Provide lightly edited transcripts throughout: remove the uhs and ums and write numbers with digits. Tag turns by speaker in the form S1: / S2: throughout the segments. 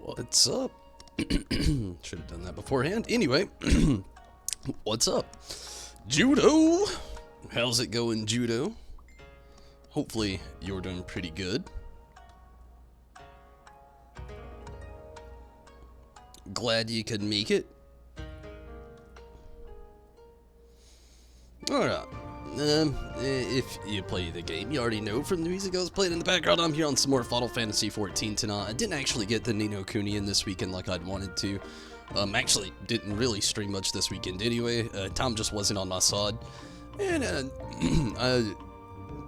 S1: What's up? Should have done that beforehand. Anyway, what's up? Judo! How's it going, Judo? Hopefully, you're doing pretty good. Glad you could make it. Alright. If you play the game, you already know from the music I was playing in the background, I'm here on some more Final Fantasy XIV tonight. I didn't actually get the Ni no Kuni in this weekend like I'd wanted to. Actually, didn't really stream much this weekend anyway. Time just wasn't on my side. And I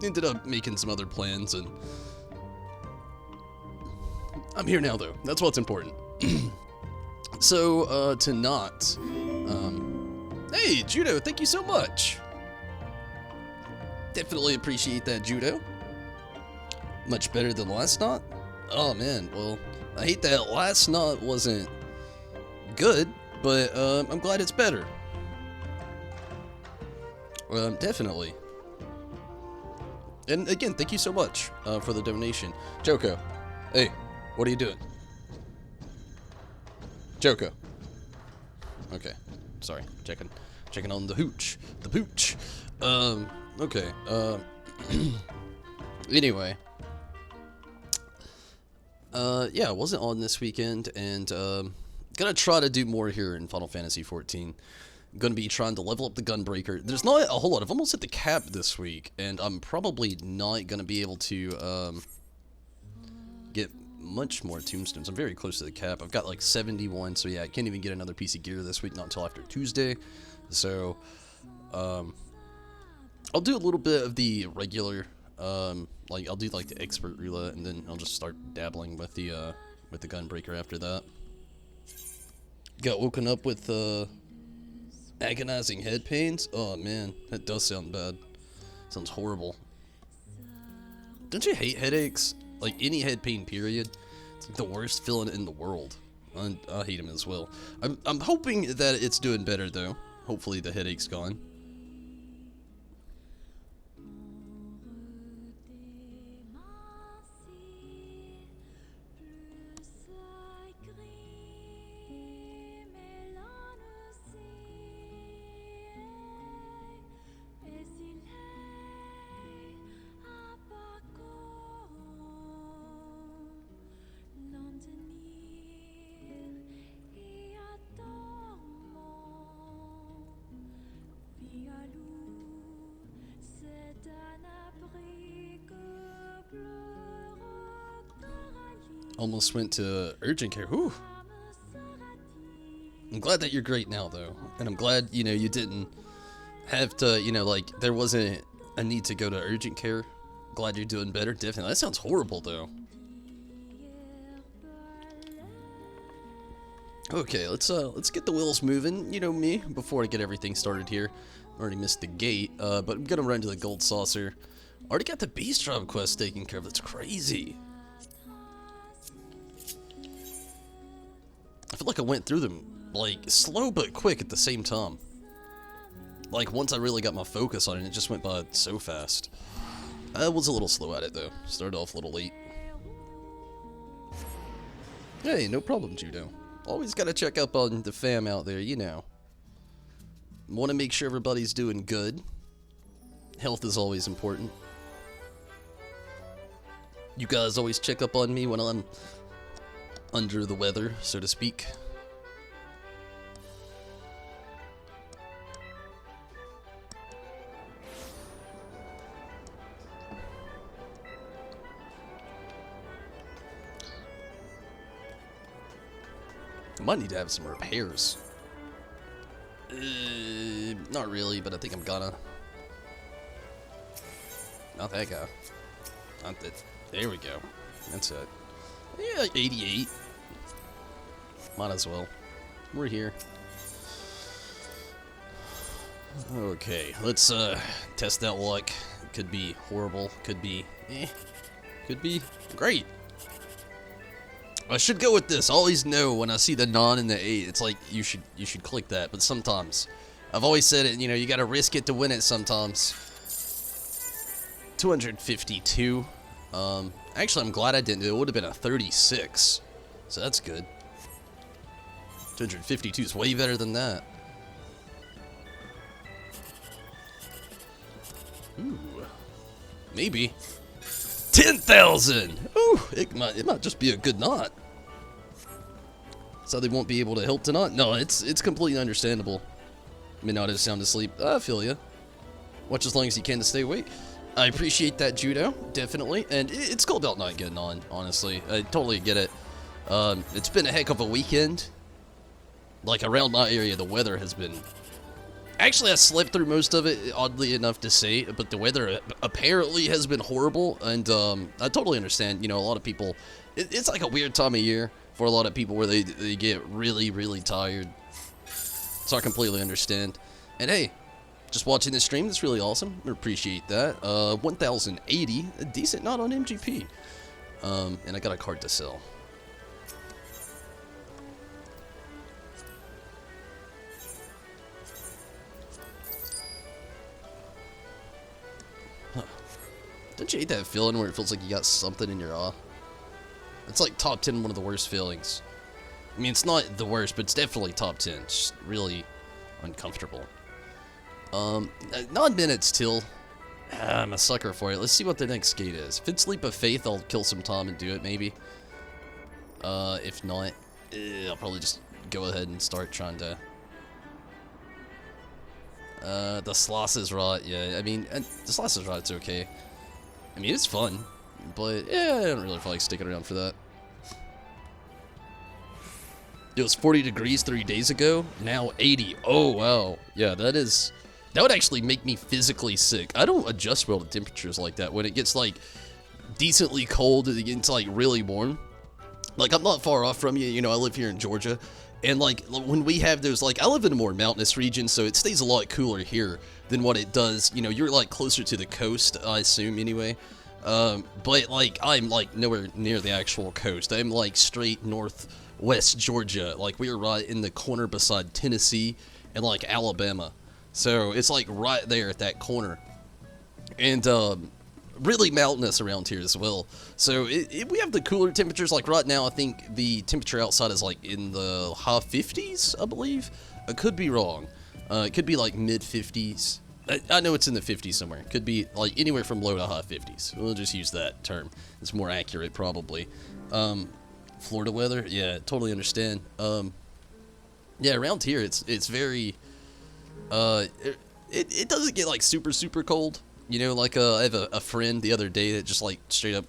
S1: ended up making some other plans, and I'm here now, though. That's what's important. So, tonight, hey, Judo, thank you so much. Definitely appreciate that, Judo. Much better than last night? Oh, man, well, I hate that last night wasn't good, but, I'm glad it's better. Definitely. And again, thank you so much, for the donation. Joko, hey, what are you doing? Joko. Okay, sorry, checking on the hooch, the pooch. Okay, anyway. Yeah, I wasn't on this weekend, and, gonna try to do more here in Final Fantasy XIV. Gonna be trying to level up the Gunbreaker. There's not a whole lot. I've almost hit the cap this week, and I'm probably not gonna be able to, get much more tombstones. I'm very close to the cap. I've got like 71, so yeah, I can't even get another piece of gear this week, not until after Tuesday. So, I'll do a little bit of the regular, like, I'll do like the expert roulette, and then I'll just start dabbling with the Gunbreaker after that. Got woken up with, agonizing head pains? Oh man, that does sound bad. Sounds horrible. Don't you hate headaches? Like, any head pain, period. It's like the worst feeling in the world. I hate them as well. I'm hoping that it's doing better, though. Hopefully the headache's gone. Almost went to urgent care. Whew. I'm glad that you're great now, though. And I'm glad, you know, you didn't have to, you know, like, there wasn't a need to go to urgent care. Glad you're doing better. Definitely. That sounds horrible, though. Okay, let's get the wheels moving. You know me, before I get everything started here. Already missed the gate, but I'm gonna run to the gold saucer. Already got the beast job quest taken care of. That's crazy. I feel like I went through them, like, slow but quick at the same time. Like, once I really got my focus on it, it just went by so fast. I was a little slow at it, though. Started off a little late. Hey, no problem, Judo. Always gotta check up on the fam out there, you know. Want to make sure everybody's doing good. Health is always important. You guys always check up on me when I'm under the weather, so to speak. I might need to have some repairs. Not really, but I think I'm gonna. Not that guy. Not that. There we go. That's it. Yeah, like 88. Might as well. We're here. Okay, let's test that luck. Could be horrible. Could be could be great. I should go with this. I always know when I see the 9 and the 8, it's like you should click that. But sometimes, I've always said it. You know, you got to risk it to win it. Sometimes. 252. Actually, I'm glad I didn't do it. It would have been a 36. So that's good. 252 is way better than that. Ooh. Maybe. 10,000! Ooh, it might just be a good knot. So they won't be able to help tonight? No, it's completely understandable. May not have sound asleep. I feel ya. Watch as long as you can to stay awake. I appreciate that, Judo, definitely. And it's cool about not getting on, honestly. I totally get it. It's been a heck of a weekend. Like, around my area, the weather has been... Actually, I slept through most of it, oddly enough to say, but the weather apparently has been horrible, and I totally understand, you know, a lot of people... It's like a weird time of year for a lot of people where they get really, really tired. So I completely understand. And hey, just watching this stream, that's really awesome. I appreciate that. 1,080, a decent knot on MGP. And I got a card to sell. Huh. Don't you hate that feeling where it feels like you got something in your eye? It's like top 10, one of the worst feelings. I mean, it's not the worst, but it's definitely top 10. It's just really uncomfortable. 9 minutes till. I'm a sucker for it. Let's see what the next gate is. If it's Leap of Faith, I'll kill some time and do it, maybe. If not, I'll probably just go ahead and start trying to... the Sloss is right, yeah. I mean, the Sloss is right, it's okay. I mean, it's fun, but yeah, I don't really feel like sticking around for that. It was 40 degrees 3 days ago, now 80. Oh, wow. Yeah, that would actually make me physically sick. I don't adjust well to temperatures like that. When it gets, like, decently cold and it gets, like, really warm. Like, I'm not far off from you. You know, I live here in Georgia. And, like, when we have those, like, I live in a more mountainous region, so it stays a lot cooler here than what it does. You know, you're, like, closer to the coast, I assume, anyway. But, like, I'm, like, nowhere near the actual coast. I'm, like, straight northwest Georgia. Like, we are right in the corner beside Tennessee and, like, Alabama. So, it's, like, right there at that corner. And, really mountainous around here as well. So, we have the cooler temperatures. Like, right now, I think the temperature outside is, like, in the high 50s, I believe. I could be wrong. It could be, like, mid-50s. I know it's in the 50s somewhere. It could be, like, anywhere from low to high 50s. We'll just use that term. It's more accurate, probably. Florida weather? Yeah, totally understand. Yeah, around here, it's very... It doesn't get, like, super, super cold. You know, like, I have a friend the other day that just, like, straight up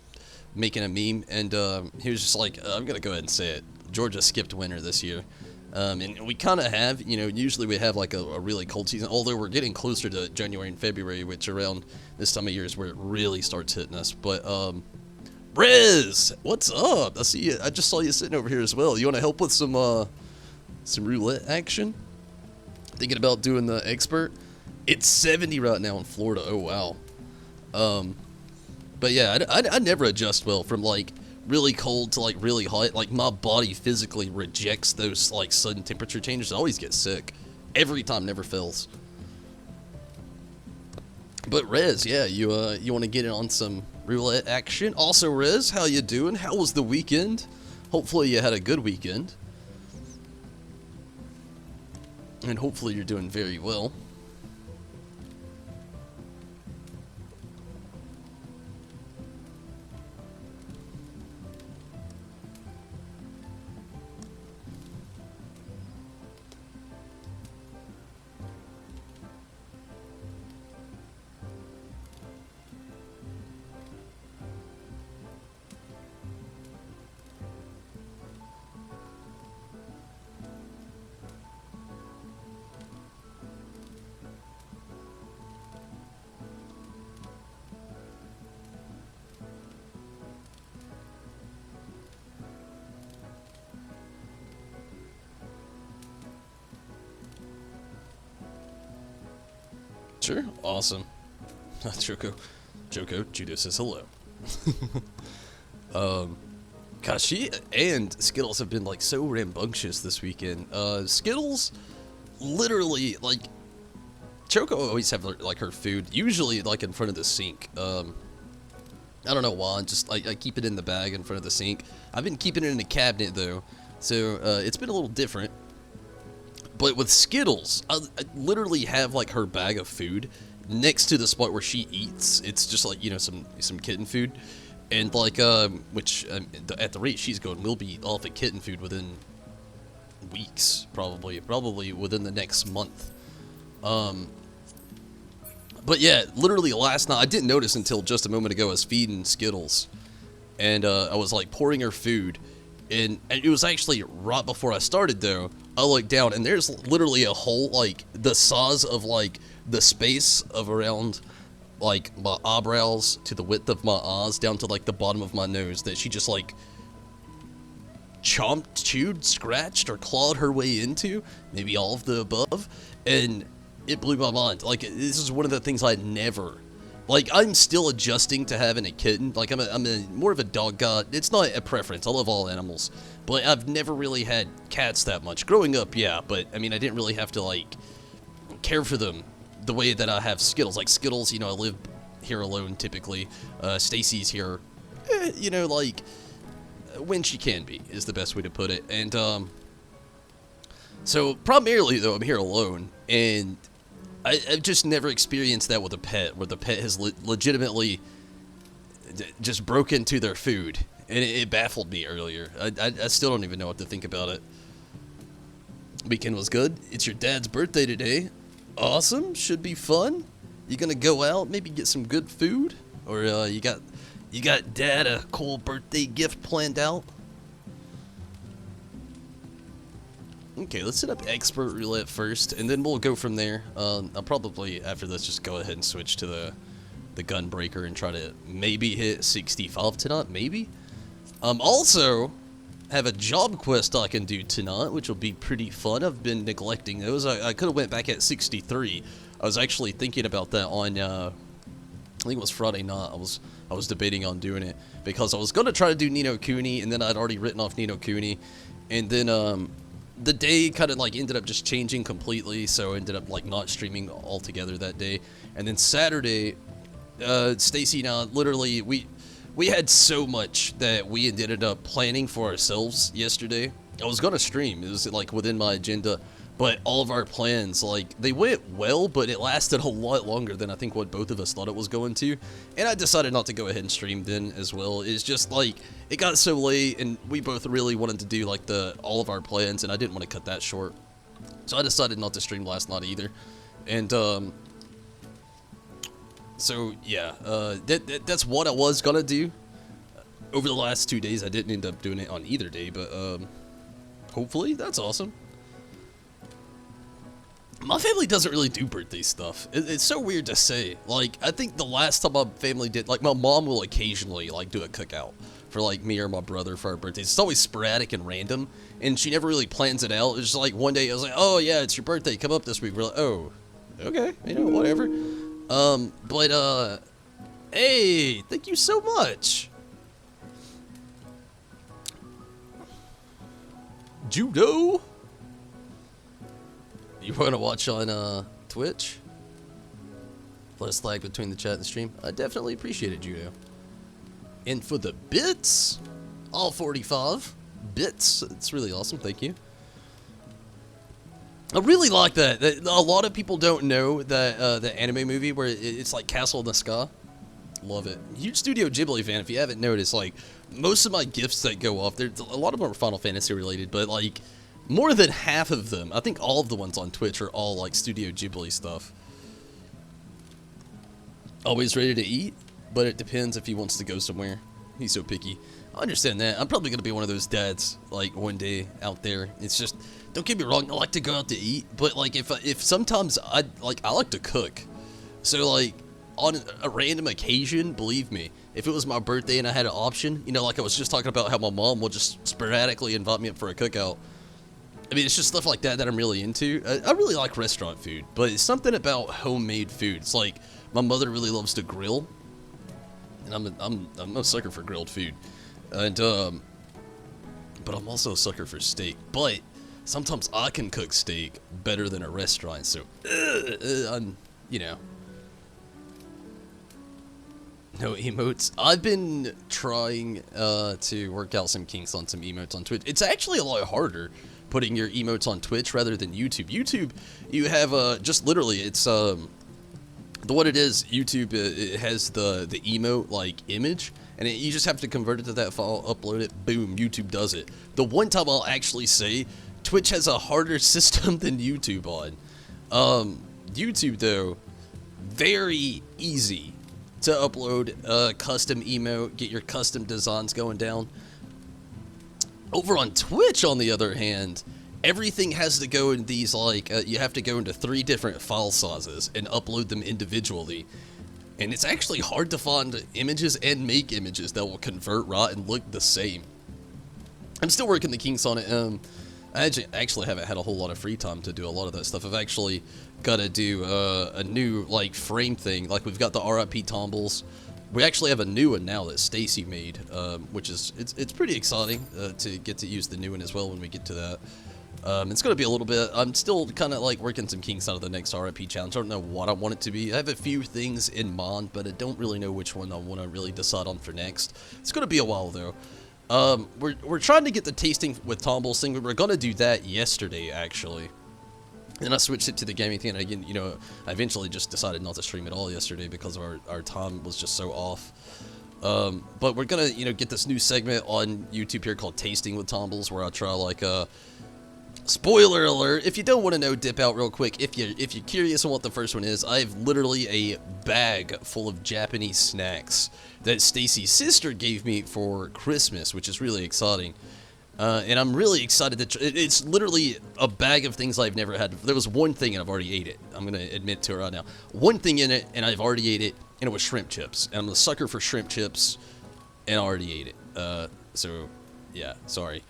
S1: making a meme, and, he was just like, I'm gonna go ahead and say it. Georgia skipped winter this year. And we kind of have, you know, usually we have, like, a really cold season, although we're getting closer to January and February, which around this time of year is where it really starts hitting us. But, Riz, what's up? I see you. I just saw you sitting over here as well. You want to help with some roulette action? Thinking about doing the expert? It's 70 right now in Florida. Oh, wow. But yeah, I never adjust well from, like, really cold to, like, really hot. Like, my body physically rejects those, like, sudden temperature changes. I always get sick. Every time, never fails. But Rez, yeah, you want to get in on some roulette action? Also, Rez, how you doing? How was the weekend? Hopefully you had a good weekend. And hopefully you're doing very well. Sure, awesome. Joko, Judo says hello. Gosh, she and Skittles have been, like, so rambunctious this weekend. Skittles, literally, like, Choco always have, like, her food, usually, like, in front of the sink. I don't know why. I keep it in the bag in front of the sink. I've been keeping it in the cabinet though, so it's been a little different. But with Skittles, I literally have like her bag of food next to the spot where she eats. It's just like, you know, some kitten food, and like which at the rate she's going, we'll be off of kitten food within weeks, probably within the next month. But yeah, literally last night, I didn't notice until just a moment ago, I was feeding Skittles, and I was like pouring her food, and it was actually right before I started though. I looked down, and there's literally a hole like the size of like the space of around like my eyebrows to the width of my eyes down to like the bottom of my nose that she just like chomped, chewed, scratched, or clawed her way into, maybe all of the above, and it blew my mind. Like, this is one of the things I never, like, I'm still adjusting to having a kitten. Like, I'm a more of a dog guy. It's not a preference. I love all animals, but I've never really had cats that much. Growing up, yeah, but I mean, I didn't really have to like care for them the way that I have Skittles. Like Skittles, you know, I live here alone typically. Stacy's here, you know, like when she can be is the best way to put it. And so primarily though, I'm here alone, and I've just never experienced that with a pet, where the pet has legitimately just broke into their food, and it baffled me earlier. I still don't even know what to think about it. Weekend was good. It's your dad's birthday today. Awesome. Should be fun. You gonna go out, maybe get some good food, or you got dad a cool birthday gift planned out? Okay, let's set up expert roulette first, and then we'll go from there. I'll probably, after this, just go ahead and switch to the gun breaker and try to maybe hit 65 tonight, maybe? Also, have a job quest I can do tonight, which will be pretty fun. I've been neglecting those. I could have went back at 63. I was actually thinking about that on, I think it was Friday night. I was debating on doing it, because I was going to try to do Ni no Kuni, and then I'd already written off Ni no Kuni, and then, the day kind of like ended up just changing completely, so ended up like not streaming altogether that day. And then Saturday, Stacy and I literally we had so much that we ended up planning for ourselves yesterday. I was gonna stream, it was like within my agenda, but all of our plans, like, they went well, but it lasted a lot longer than I think what both of us thought it was going to. And I decided not to go ahead and stream then as well. It's just like, it got so late, and we both really wanted to do like all of our plans, and I didn't want to cut that short. So I decided not to stream last night either. And so yeah, that's what I was gonna do. Over the last 2 days, I didn't end up doing it on either day, but hopefully that's awesome. My family doesn't really do birthday stuff. It's so weird to say. Like, I think the last time my family did, like, my mom will occasionally, like, do a cookout for, like, me or my brother for our birthdays. It's always sporadic and random, and she never really plans it out. It's just like, one day I was like, oh, yeah, it's your birthday, come up this week. We're like, oh, okay, you know, whatever. Hey, thank you so much. Judo? You want to watch on Twitch? Plus lag between the chat and the stream. I definitely appreciate it, Judo. And for the bits, all 45 bits. It's really awesome. Thank you. I really like that. A lot of people don't know that the anime movie where it's like Castle in the Sky. Love it. Huge Studio Ghibli fan. If you haven't noticed, like, most of my gifts that go off, there's a lot of them are Final Fantasy related, but like, more than half of them, I think all of the ones on Twitch are all like Studio Ghibli stuff. Always ready to eat, but it depends if he wants to go somewhere. He's so picky. I understand that. I'm probably going to be one of those dads, like, one day out there. It's just, don't get me wrong, I like to go out to eat, but like, if sometimes I like to cook. So like, on a random occasion, believe me, if it was my birthday and I had an option, you know, like I was just talking about how my mom will just sporadically invite me up for a cookout. I mean, it's just stuff like that I'm really into. I really like restaurant food, but it's something about homemade food. It's like, my mother really loves to grill, and I'm a sucker for grilled food, and but I'm also a sucker for steak. But sometimes I can cook steak better than a restaurant, so I'm, you know. No emotes. I've been trying to work out some kinks on some emotes on Twitch. It's actually a lot harder putting your emotes on Twitch rather than YouTube. YouTube, you have just literally, it's what it is. YouTube it has the emote like image, and you just have to convert it to that file, upload it, boom, YouTube does it. The one time I'll actually say Twitch has a harder system than YouTube on. YouTube though, very easy to upload a custom emote, get your custom designs going down. Over on Twitch, on the other hand, everything has to go in these, like, you have to go into 3 different file sizes and upload them individually. And it's actually hard to find images and make images that will convert right and look the same. I'm still working the kinks on it. I actually haven't had a whole lot of free time to do a lot of that stuff. I've actually got to do a new, like, frame thing. Like, we've got the RIP Tombles. We actually have a new one now that Stacy made, which is, it's pretty exciting to get to use the new one as well when we get to that. It's going to be a little bit, I'm still kind of, like, working some kinks out of the next RIP challenge. I don't know what I want it to be. I have a few things in mind, but I don't really know which one I want to really decide on for next. It's going to be a while, though. We're trying to get the tasting with Tombles thing. We were gonna do that yesterday, actually. And I switched it to the gaming thing, and again, you know, I eventually just decided not to stream at all yesterday because our time was just so off. But we're gonna, you know, get this new segment on YouTube here called Tasting with Tombles, where I try, like, spoiler alert, if you don't want to know, dip out real quick. If you're curious on what the first one is, I have literally a bag full of Japanese snacks that Stacy's sister gave me for Christmas, which is really exciting. And I'm really excited that it's literally a bag of things I've never had. There was one thing and I've already ate it. I'm going to admit to it right now. One thing in it and I've already ate it, and it was shrimp chips. And I'm a sucker for shrimp chips, and I already ate it. So, yeah, sorry.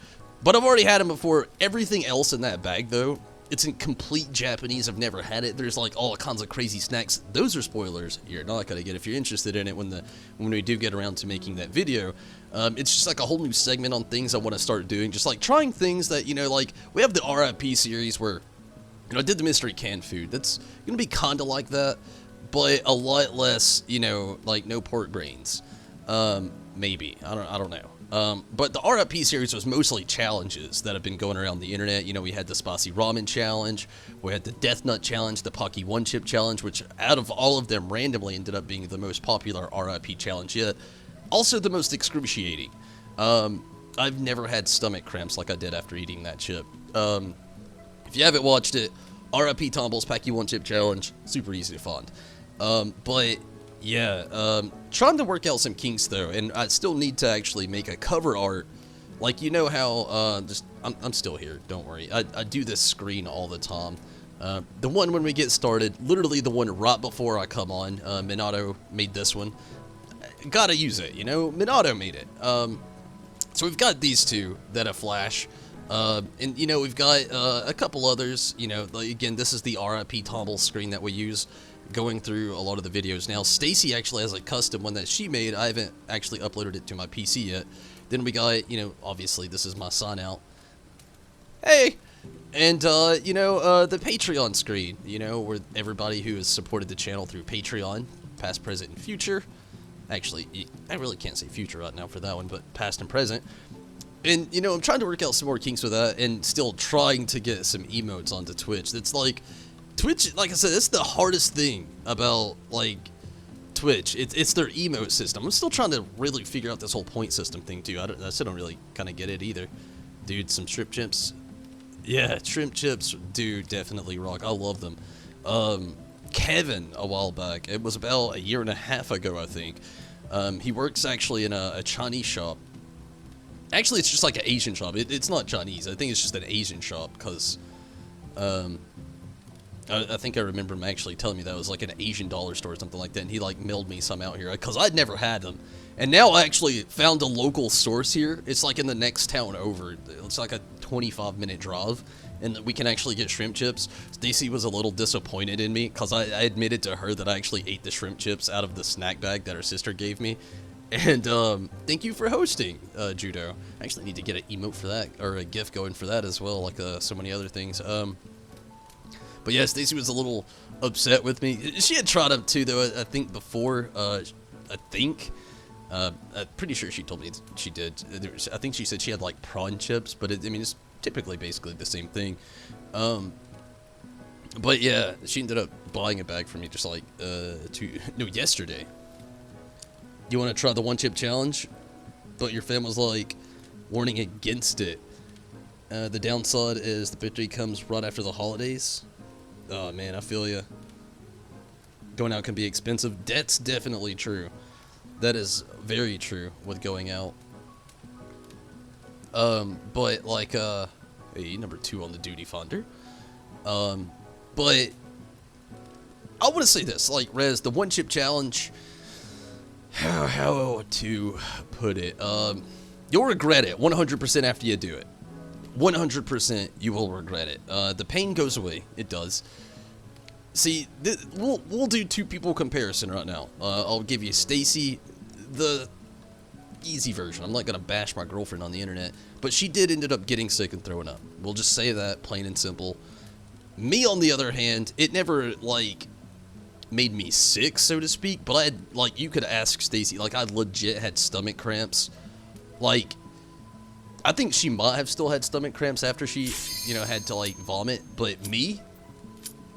S1: But I've already had them before. Everything else in that bag, though, it's in complete Japanese. I've never had it. There's, like, all kinds of crazy snacks. Those are spoilers you're not going to get if you're interested in it when we do get around to making that video. It's just, like, a whole new segment on things I want to start doing. Just, like, trying things that, you know, like, we have the RIP series where, you know, I did the mystery canned food. That's going to be kind of like that, but a lot less, you know, like, no pork grains. Maybe. I don't know. But the RIP series was mostly challenges that have been going around the internet. You know, we had the Spicy Ramen Challenge, we had the Death Nut Challenge, the Pocky One Chip Challenge, which out of all of them randomly ended up being the most popular RIP challenge yet. Also the most excruciating. I've never had stomach cramps like I did after eating that chip. If you haven't watched it, RIP Tombles Pocky One Chip Challenge, super easy to find. But yeah, trying to work out some kinks though, and I still need to actually make a cover art. Like, you know how, I'm still here, don't worry. I do this screen all the time. The one when we get started, literally the one right before I come on, Minato made this one. Gotta use it, you know, Minato made it. So we've got these two that are Flash. And, you know, we've got a couple others, you know, like, again, this is the RIP Tomble screen that we use going through a lot of the videos. Now, Stacy actually has a custom one that she made. I haven't actually uploaded it to my PC yet. Then we got, you know, obviously this is my sign out. Hey! And, you know, the Patreon screen, you know, where everybody who has supported the channel through Patreon, past, present, and future. Actually, I really can't say future right now for that one, but past and present. And, you know, I'm trying to work out some more kinks with that and still trying to get some emotes onto Twitch. That's like, Twitch, like I said, it's the hardest thing about, like, Twitch. It's their emote system. I'm still trying to really figure out this whole point system thing, too. I still don't really kind of get it either. Dude, some shrimp chips. Yeah, shrimp chips do definitely rock. I love them. Kevin, a while back, it was about a year and a half ago, I think. He works actually in a Chinese shop. Actually, it's just like an Asian shop. It's not Chinese. I think it's just an Asian shop, because I think I remember him actually telling me that it was like an Asian dollar store or something like that, and he like mailed me some out here, because I'd never had them. And now I actually found a local source here. It's like in the next town over. It's like a 25-minute drive, and we can actually get shrimp chips. Stacy was a little disappointed in me, because I admitted to her that I actually ate the shrimp chips out of the snack bag that her sister gave me. And thank you for hosting, Judo. I actually need to get an emote for that, or a GIF going for that as well, like so many other things. But yeah, Stacy was a little upset with me. She had tried them too, though, I think before. I think. I'm pretty sure she told me she did. I think she said she had like prawn chips, but I mean, it's typically basically the same thing. But yeah, she ended up buying a bag for me just like yesterday. You want to try the one chip challenge? But your fam was like warning against it. The downside is the victory comes right after the holidays. Oh man, I feel ya. Going out can be expensive. That's definitely true. That is very true with going out. But like, hey, number 2 on the duty finder. But I want to say this, like, Rez, the one chip challenge, how to put it, you'll regret it 100% after you do it. 100% you will regret it. The pain goes away. It does. See, we'll do 2 people comparison right now. I'll give you Stacy, the easy version. I'm not gonna bash my girlfriend on the internet, but she did ended up getting sick and throwing up. We'll just say that, plain and simple. Me, on the other hand, it never like made me sick, so to speak. But I had, like, you could ask Stacy, like, I legit had stomach cramps. Like, I think she might have still had stomach cramps after she, you know, had to like vomit. But me,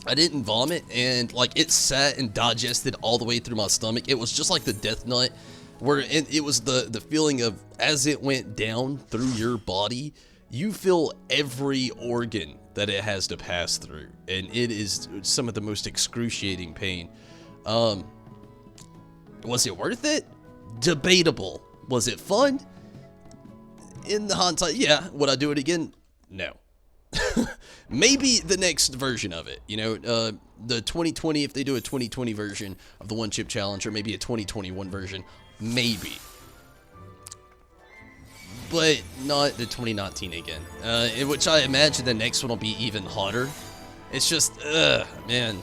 S1: I didn't vomit, and like it sat and digested all the way through my stomach. It was just like the death nut, where it was the feeling of as it went down through your body, you feel every organ that it has to pass through, and it is some of the most excruciating pain. Was it worth it? Debatable. Was it fun? In the hindsight, yeah. Would I do it again? No. Maybe the next version of it, you know, the 2020, if they do a 2020 version of the one chip challenge, or maybe a 2021 version, maybe. But not the 2019 again, in which I imagine the next one will be even hotter. It's just, man.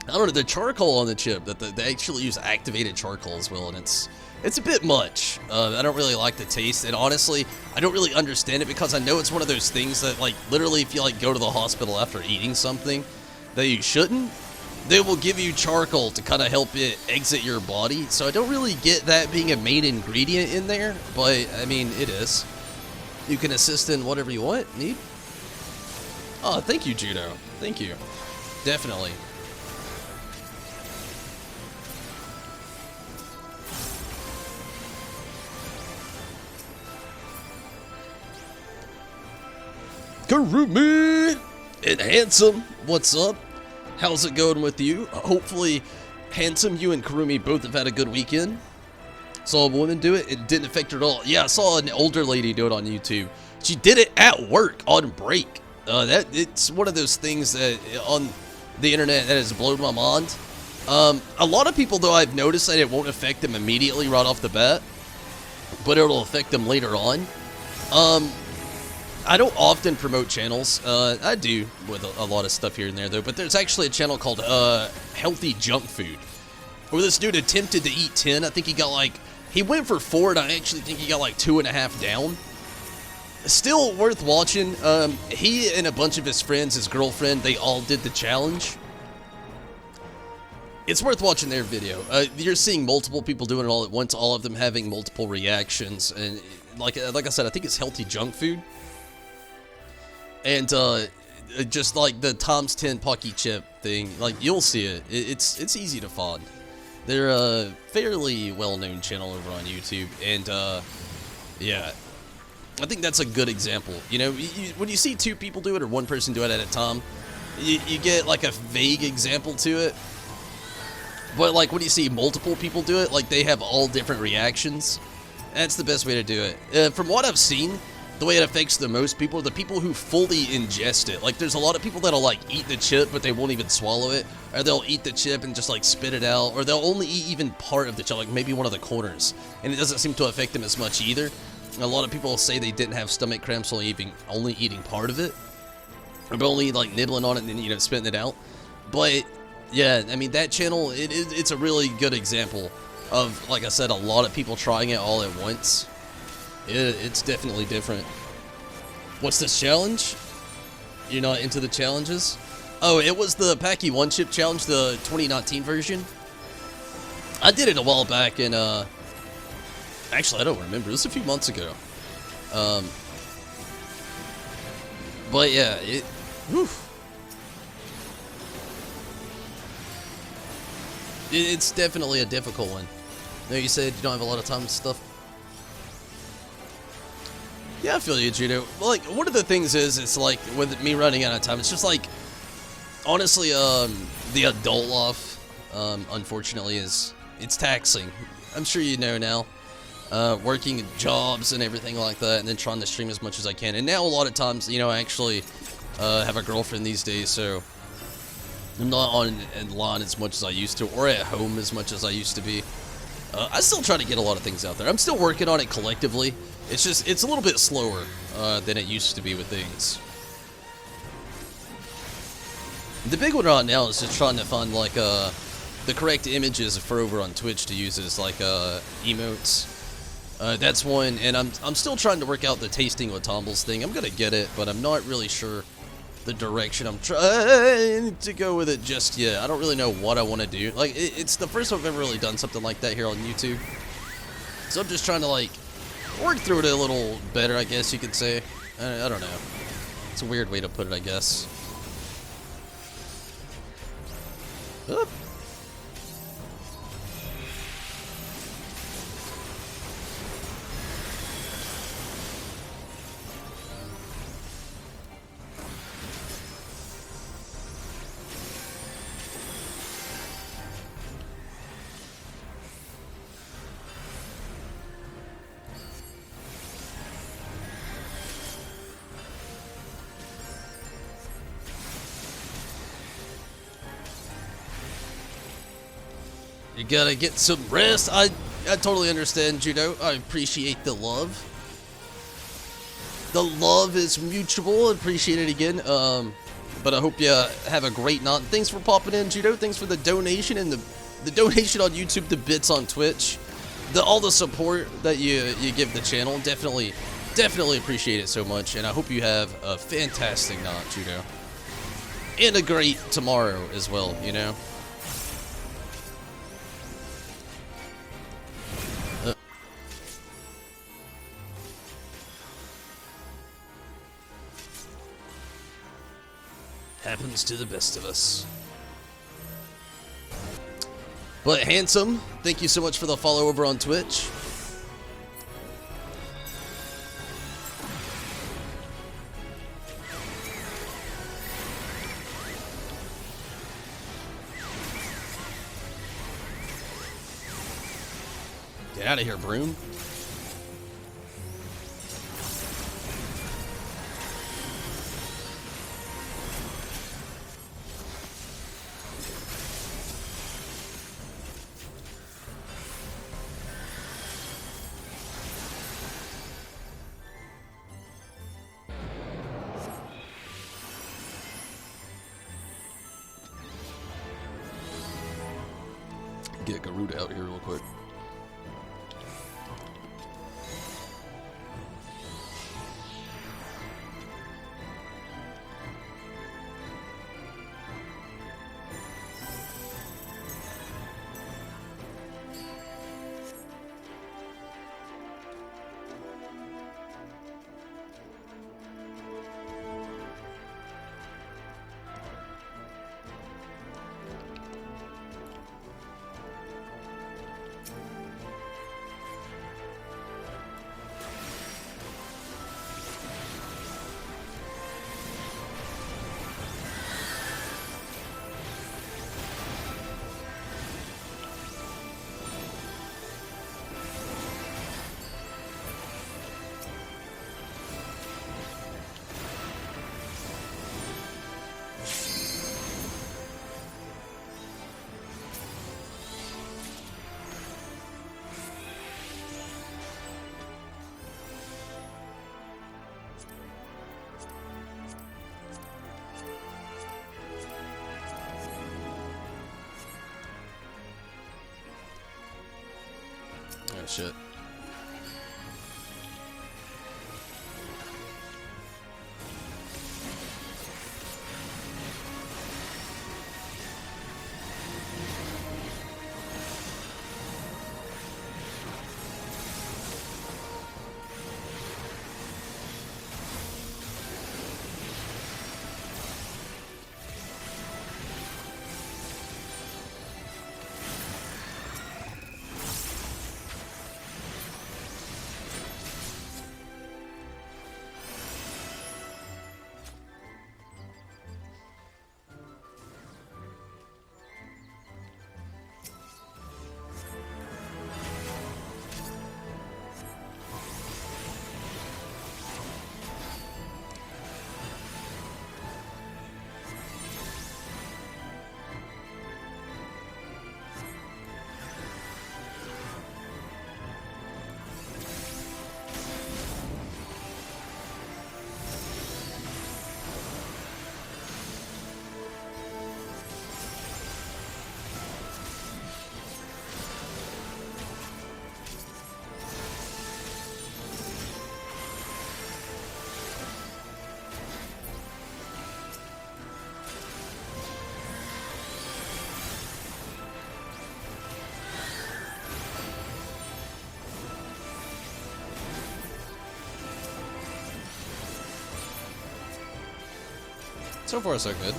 S1: I don't know, the charcoal on the chip, that they actually use activated charcoal as well, and it's a bit much. I don't really like the taste, and honestly, I don't really understand it, because I know it's one of those things that, like, literally if you, like, go to the hospital after eating something that you shouldn't, they will give you charcoal to kind of help it exit your body. So I don't really get that being a main ingredient in there, but, I mean, it is. You can assist in whatever you need. Oh, thank you, Judo. Thank you. Definitely. Karumi and Handsome, what's up? How's it going with you? Hopefully, Handsome, you and Karumi both have had a good weekend. Saw a woman do it, it didn't affect her at all. Yeah, I saw an older lady do it on YouTube. She did it at work on break. It's one of those things that on the internet that has blown my mind. A lot of people, though, I've noticed that it won't affect them immediately right off the bat, but it'll affect them later on. I don't often promote channels. I do with a lot of stuff here and there, though. But there's actually a channel called Healthy Junk Food, where this dude attempted to eat 10. I think he got like, he went for 4, and I actually think he got like 2.5 down. Still worth watching. He and a bunch of his friends, his girlfriend, they all did the challenge. It's worth watching their video. You're seeing multiple people doing it all at once, all of them having multiple reactions. And like I said, I think it's Healthy Junk Food. And just like the Tom's 10 Pocky Chip thing, like you'll see it. It's easy to find. They're a fairly well-known channel over on YouTube, and yeah, I think that's a good example. You know, when you see 2 people do it or 1 person do it at a time, you get like a vague example to it. But like when you see multiple people do it, like they have all different reactions. That's the best way to do it. From what I've seen, the way it affects the most people are the people who fully ingest it. Like, there's a lot of people that'll, like, eat the chip, but they won't even swallow it. Or they'll eat the chip and just, like, spit it out. Or they'll only eat even part of the chip, like maybe one of the corners. And it doesn't seem to affect them as much either. A lot of people say they didn't have stomach cramps only eating part of it. Or only, like, nibbling on it and then, you know, spitting it out. But, yeah, I mean, that channel, it's a really good example of, like I said, a lot of people trying it all at once. It's definitely different. What's this challenge? You're not into the challenges? Oh, it was the Packy One Chip Challenge, the 2019 version. I did it a while back, and actually I don't remember. It was a few months ago. But yeah, whew. It's definitely a difficult one. No, you said you don't have a lot of time and stuff. Yeah, I feel you, Judo. Like, one of the things is, it's like, with me running out of time, it's just like, honestly, the adult life, unfortunately, it's taxing. I'm sure you know now. Working jobs and everything like that, and then trying to stream as much as I can. And now, a lot of times, you know, I actually have a girlfriend these days, so I'm not online as much as I used to, or at home as much as I used to be. I still try to get a lot of things out there. I'm still working on it collectively. It's just, it's a little bit slower than it used to be with things. The big one right now is just trying to find, like, the correct images for over on Twitch to use as, like, emotes. That's one, and I'm still trying to work out the tasting with Tombles thing. I'm gonna get it, but I'm not really sure the direction I'm trying to go with it just yet. I don't really know what I want to do. Like, it's the first time I've ever really done something like that here on YouTube. So I'm just trying to, like, work through it a little better, I guess you could say. I don't know. It's a weird way to put it, I guess. Oop. You gotta get some rest. I totally understand, Judo. I appreciate the love. The love is mutual. Appreciate it again. But I hope you have a great night. Thanks for popping in, Judo. Thanks for the donation and the donation on YouTube, the bits on Twitch, all the support that you give the channel. Definitely appreciate it so much. And I hope you have a fantastic night, Judo, and a great tomorrow as well. You know. Happens to the best of us. But Handsome, thank you so much for the follow over on Twitch. Get out of here, Broom. Get Garuda out here real quick. Oh shit. So far, so good.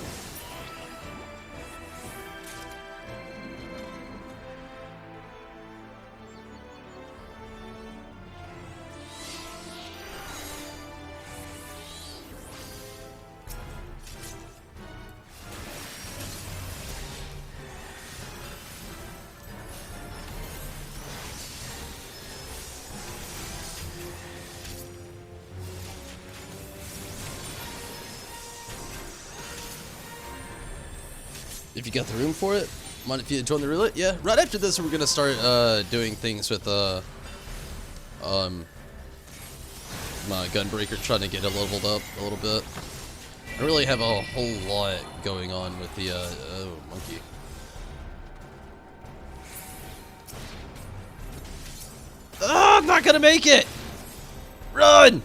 S1: If you got the room for it, mind if you join the roulette? Yeah, right after this we're gonna start doing things with my gunbreaker, trying to get it leveled up a little bit. I don't really have a whole lot going on with the oh, monkey. Ah, I'm not gonna make it! Run!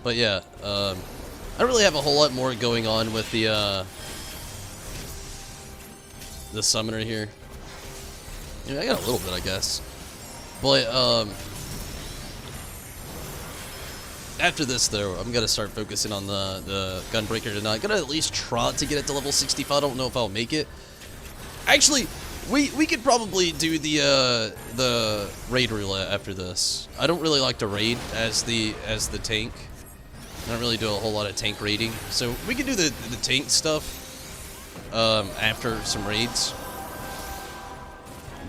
S1: But yeah, I don't really have a whole lot more going on with the summoner here. Yeah, I got a little bit, I guess. But, after this, though, I'm gonna start focusing on the gunbreaker tonight. Gonna at least try to get it to level 65. I don't know if I'll make it. Actually, we could probably do the raid roulette after this. I don't really like to raid as the tank. I don't really do a whole lot of tank raiding, so we could do the tank stuff after some raids.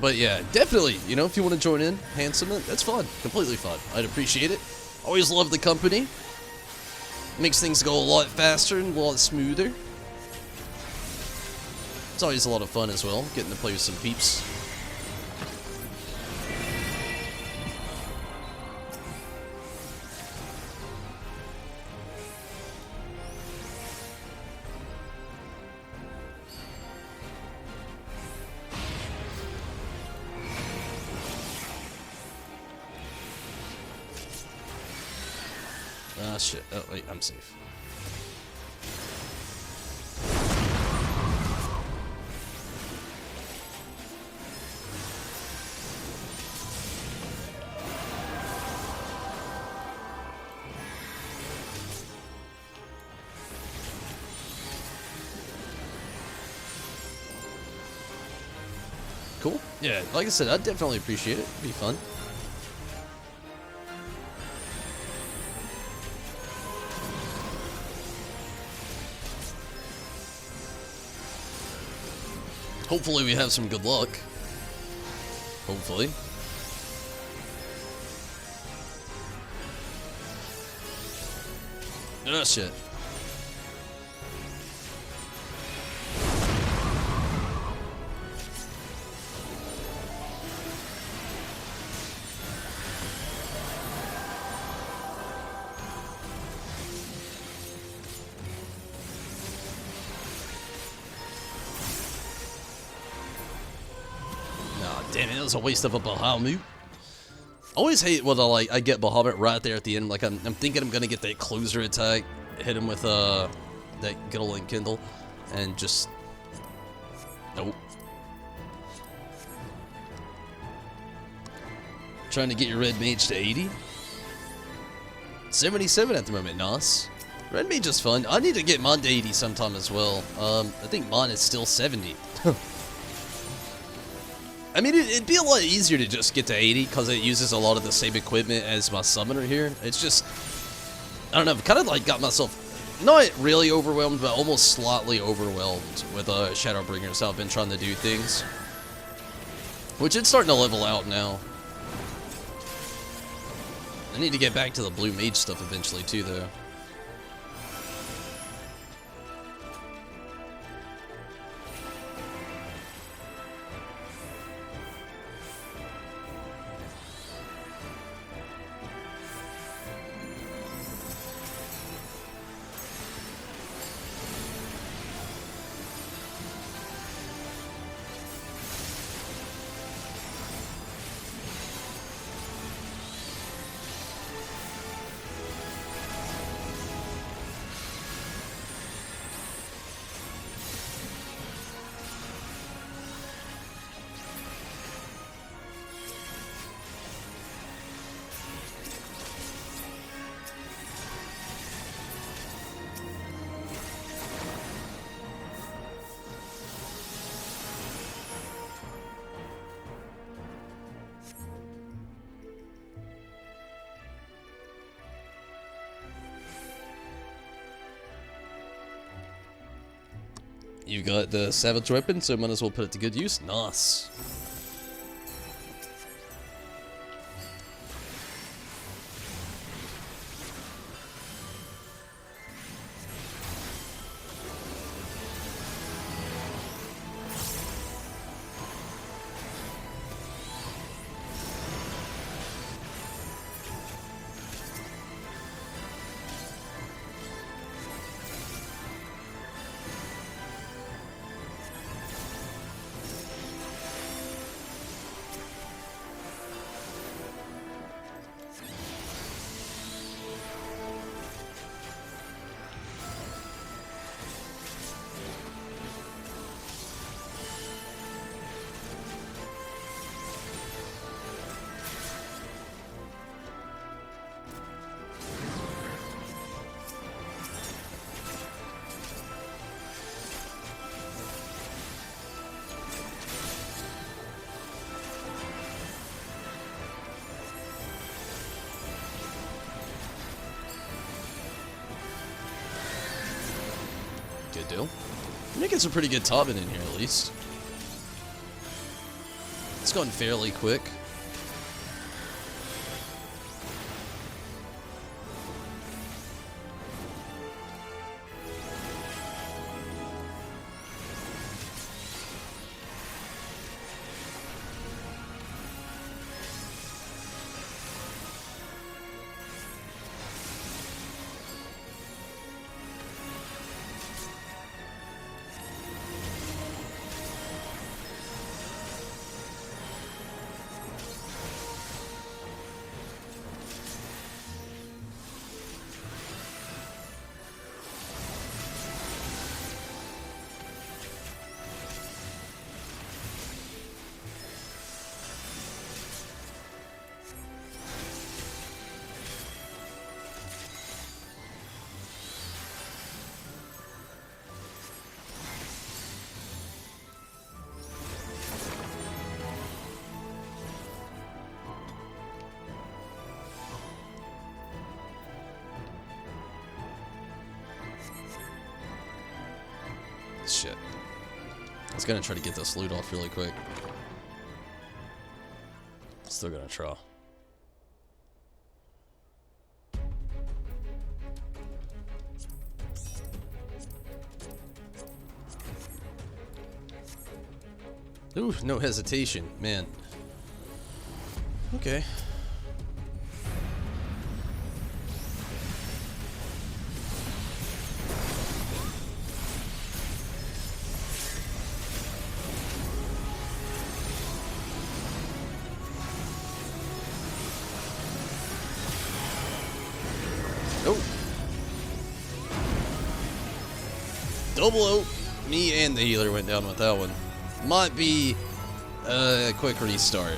S1: But yeah, definitely, you know, if you want to join in, Handsome, that's fun, completely fun. I'd appreciate it. Always love the company. Makes things go a lot faster and a lot smoother. It's always a lot of fun as well, getting to play with some peeps. Ah, shit. Oh, wait, I'm safe. Cool. Yeah, like I said, I'd definitely appreciate it. It'd be fun. Hopefully we have some good luck. Hopefully. Oh, shit. Damn it, that was a waste of a Bahamut. Always hate when I get Bahamut right there at the end. Like I'm thinking I'm gonna get that closer attack, hit him with that good old Enkindle, and just nope. Trying to get your red mage to 80. 77 at the moment, nice. Red mage is fun. I need to get mine to 80 sometime as well. I think mine is still 70. I mean, it'd be a lot easier to just get to 80 because it uses a lot of the same equipment as my summoner here. It's just, I don't know, I've kind of like got myself not really overwhelmed, but almost slightly overwhelmed with Shadowbringers, how I've been trying to do things. Which it's starting to level out now. I need to get back to the blue mage stuff eventually too, though. You've got the Savage Weapon, so might as well put it to good use. Nice. Good deal. I'm making some pretty good topping in here, at least. It's going fairly quick. Shit. I was gonna try to get this loot off really quick. Still gonna try. Ooh, no hesitation, man. Okay. Oh. Double O. Me and the healer went down with that one. Might be a quick restart.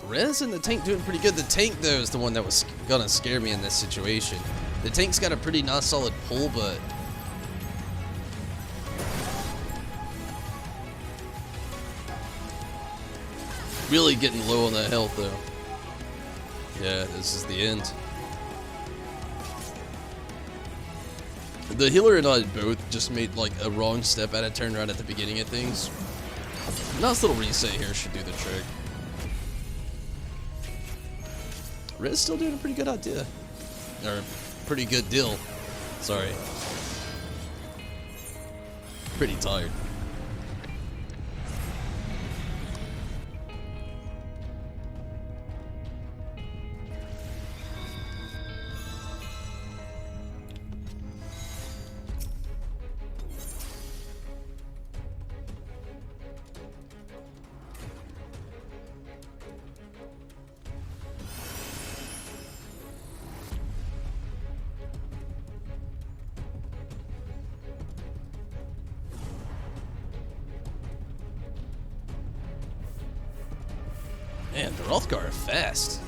S1: Rez and the tank doing pretty good. The tank, though, is the one that was gonna scare me in this situation. The tank's got a pretty nice solid pull, but really getting low on that health, though. Yeah, this is the end. The healer and I both just made like a wrong step at it, turned right at the beginning of things. Nice little reset here should do the trick. Red's still doing a pretty good idea. Or, pretty good deal. Sorry. Pretty tired. Man, the Rothgar are fast.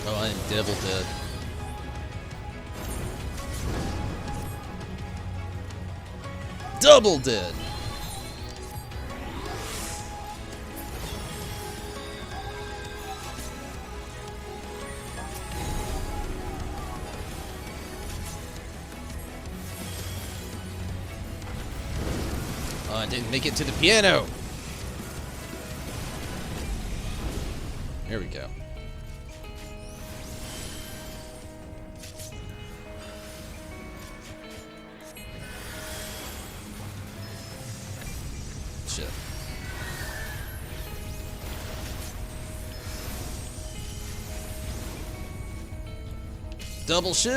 S1: Oh, I am devil dead. Double dead. Oh, I didn't make it to the piano. Here we go. Shit. Double shit.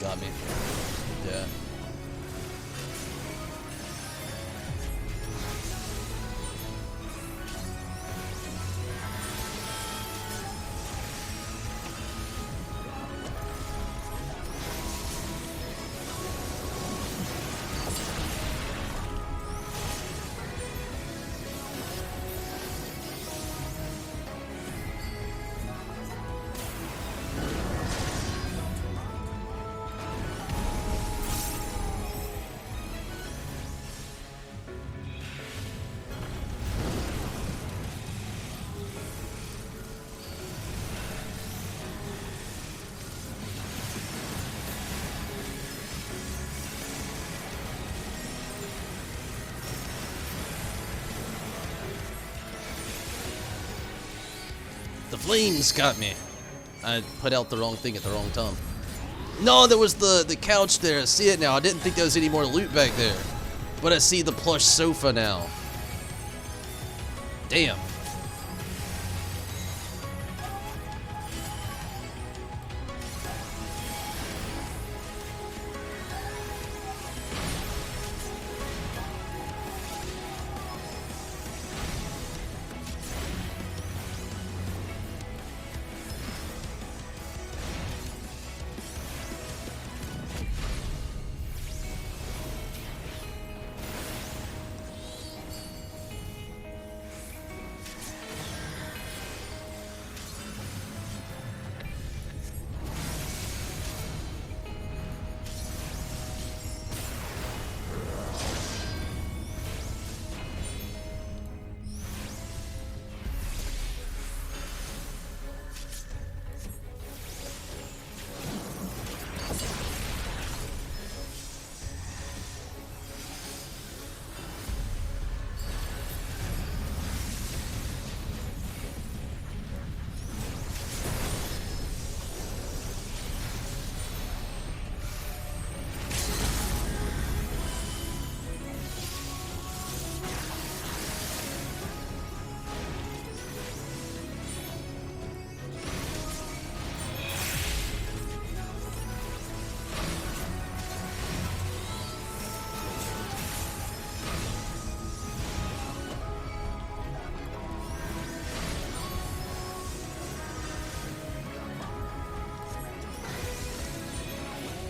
S1: Got me. Yeah. The flames got me. I put out the wrong thing at the wrong time. No, there was the couch there. I see it now. I didn't think there was any more loot back there. But I see the plush sofa now. Damn.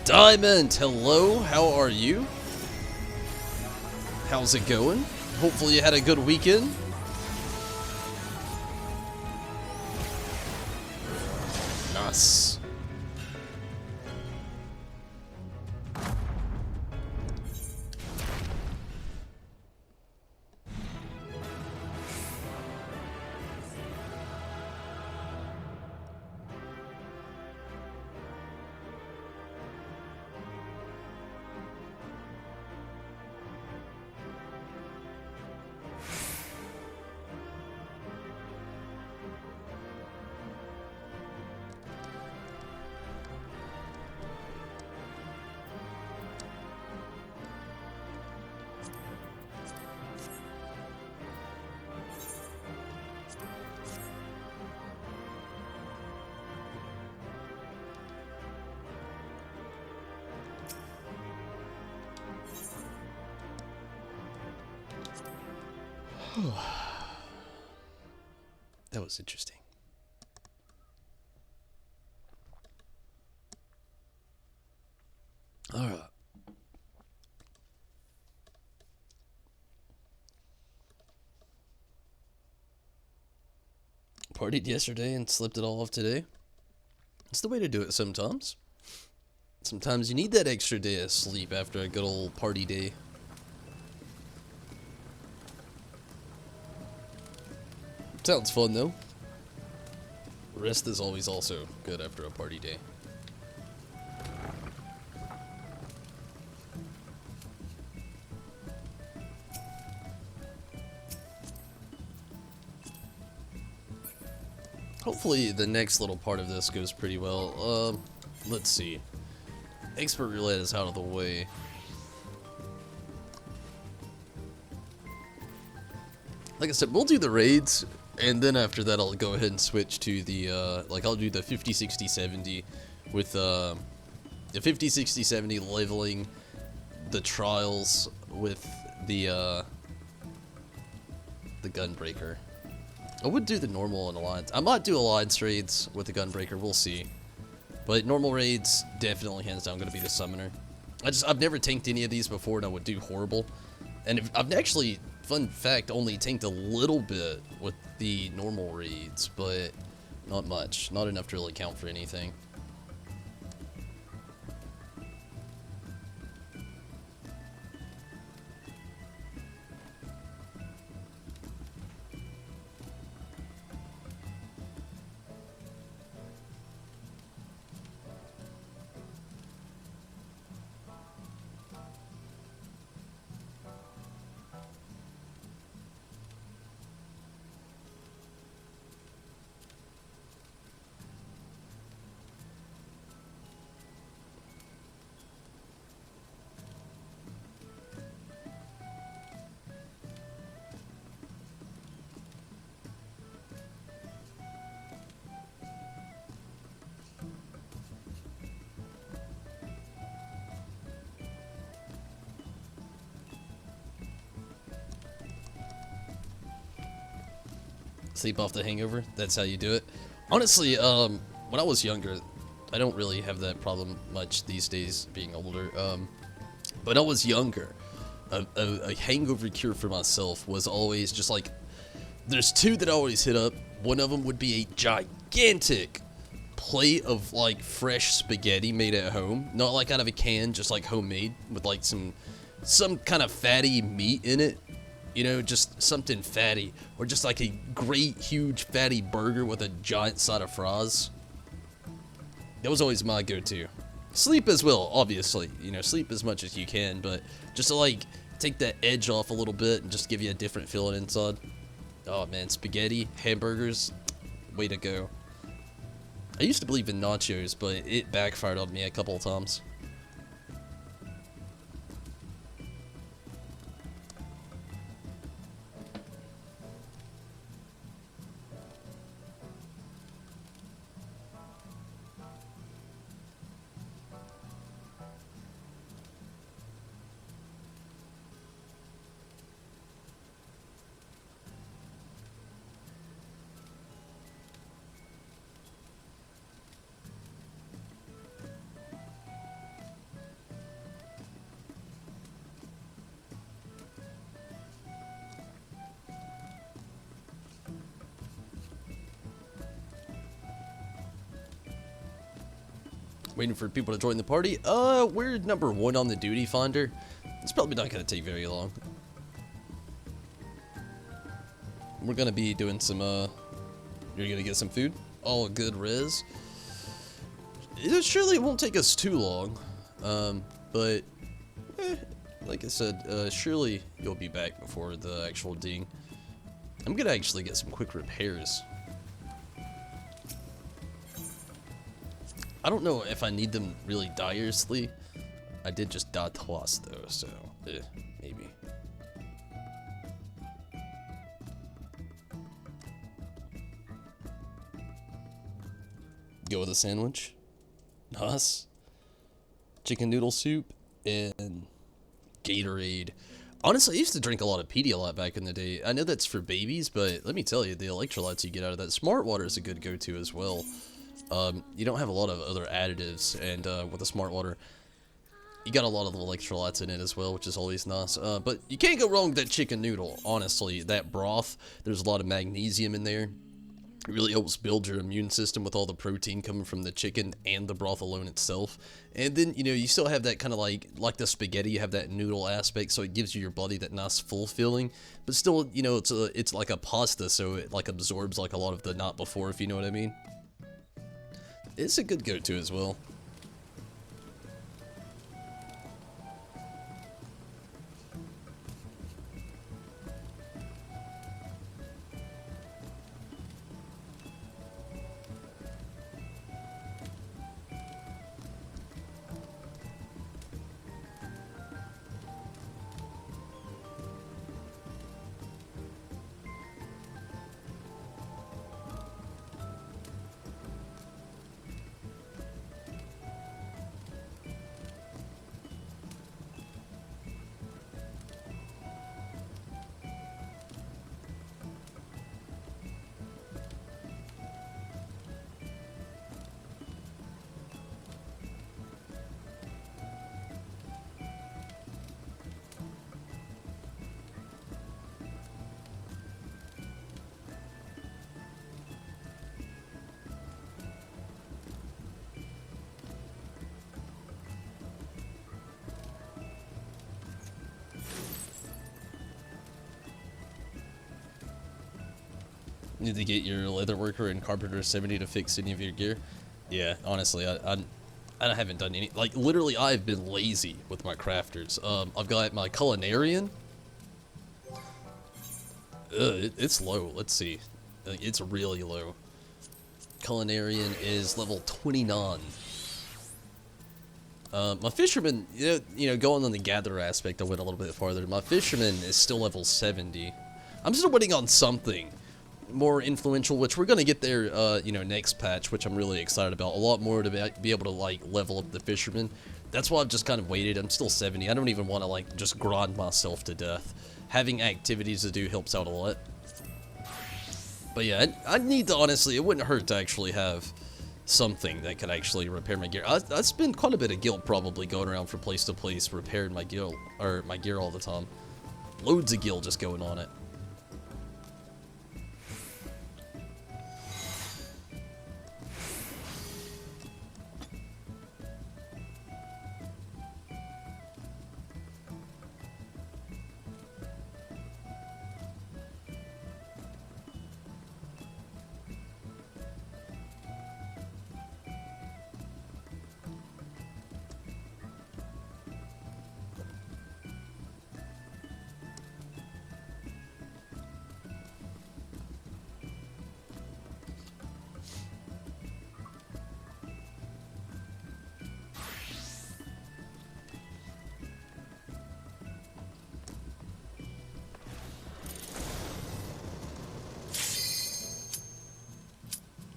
S1: Diamond, hello, how are you? How's it going? Hopefully you had a good weekend. Nice. That was interesting. All right. Partied yesterday and slept it all off today. It's the way to do it sometimes. Sometimes you need that extra day of sleep after a good old party day. Sounds fun though. Rest is always also good after a party day. Hopefully the next little part of this goes pretty well. Let's see. Expert Roulette is out of the way. Like I said, we'll do the raids, and then after that I'll go ahead and switch to the, like I'll do the 50, 60, 70 with, the 50, 60, 70 leveling the trials with the Gunbreaker. I would do the normal and Alliance. I might do Alliance raids with the Gunbreaker, we'll see. But normal raids, definitely hands down gonna be the Summoner. I've never tanked any of these before and I would do horrible. And I've actually, fun fact, only tanked a little bit with the normal raids, but not much. Not enough to really count for anything. Sleep off the hangover, that's how you do it. Honestly, when I was younger, I don't really have that problem much these days, being older. But I was younger. A hangover cure for myself was always just like, there's two that I always hit up. One of them would be a gigantic plate of like fresh spaghetti made at home, not like out of a can, just like homemade with like some kind of fatty meat in it. You know, just something fatty, or just like a great, huge, fatty burger with a giant side of fries. That was always my go-to. Sleep as well, obviously. You know, sleep as much as you can, but just to, like, take that edge off a little bit and just give you a different feeling inside. Oh, man, spaghetti, hamburgers, way to go. I used to believe in nachos, but it backfired on me a couple of times. Waiting for people to join the party. We're number 1 on the duty finder. It's probably not going to take very long. We're going to be doing some, you're going to get some food? Oh, good res. It surely won't take us too long. But, like I said, surely you'll be back before the actual ding. I'm going to actually get some quick repairs. I don't know if I need them really direly. I did just die twice though, so maybe. Go with a sandwich. Nice. Chicken noodle soup and Gatorade. Honestly, I used to drink a lot of Pedialyte back in the day. I know that's for babies, but let me tell you, the electrolytes you get out of that. Smart water is a good go-to as well. You don't have a lot of other additives, and with the smart water, you got a lot of the electrolytes in it as well, which is always nice. But you can't go wrong with that chicken noodle, honestly. That broth, there's a lot of magnesium in there. It really helps build your immune system with all the protein coming from the chicken and the broth alone itself. And then, you know, you still have that kind of like the spaghetti, you have that noodle aspect, so it gives you your body that nice full feeling. But still, you know, it's like a pasta, so it like absorbs like a lot of the not before, if you know what I mean. It's a good go-to as well. Need to get your leatherworker and carpenter 70 to fix any of your gear. Yeah, honestly, I haven't done any. Like, literally, I've been lazy with my crafters. I've got my culinarian. It's low. Let's see. It's really low. Culinarian is level 29. My fisherman, you know, going on the gatherer aspect, I went a little bit farther. My fisherman is still level 70. I'm still waiting on something more influential, which we're going to get there, you know, next patch, which I'm really excited about. A lot more to be able to, like, level up the fisherman. That's why I've just kind of waited. I'm still 70. I don't even want to, like, just grind myself to death. Having activities to do helps out a lot. But yeah, I need to, honestly, it wouldn't hurt to actually have something that could actually repair my gear. I spend quite a bit of guild probably going around from place to place repairing my gear, or my gear all the time. Loads of guild just going on it.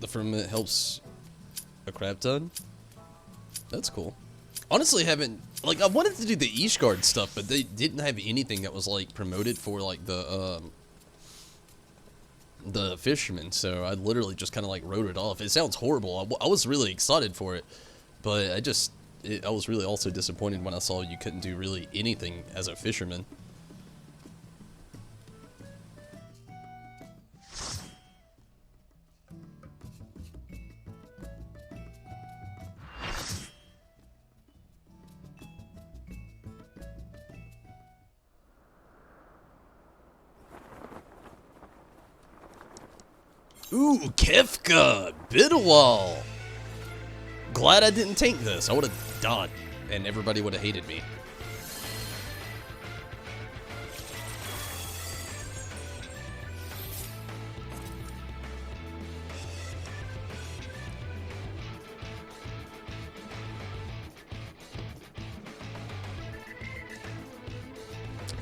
S1: The firmament helps a crap ton. That's cool. Honestly, haven't, like, I wanted to do the Ishgard stuff, but they didn't have anything that was like promoted for like the fisherman. So I literally just kind of like wrote it off. It sounds horrible. I was really excited for it, but I was really also disappointed when I saw you couldn't do really anything as a fisherman. Ooh, Kefka! Been a while. Glad I didn't tank this. I would have died, and everybody would have hated me.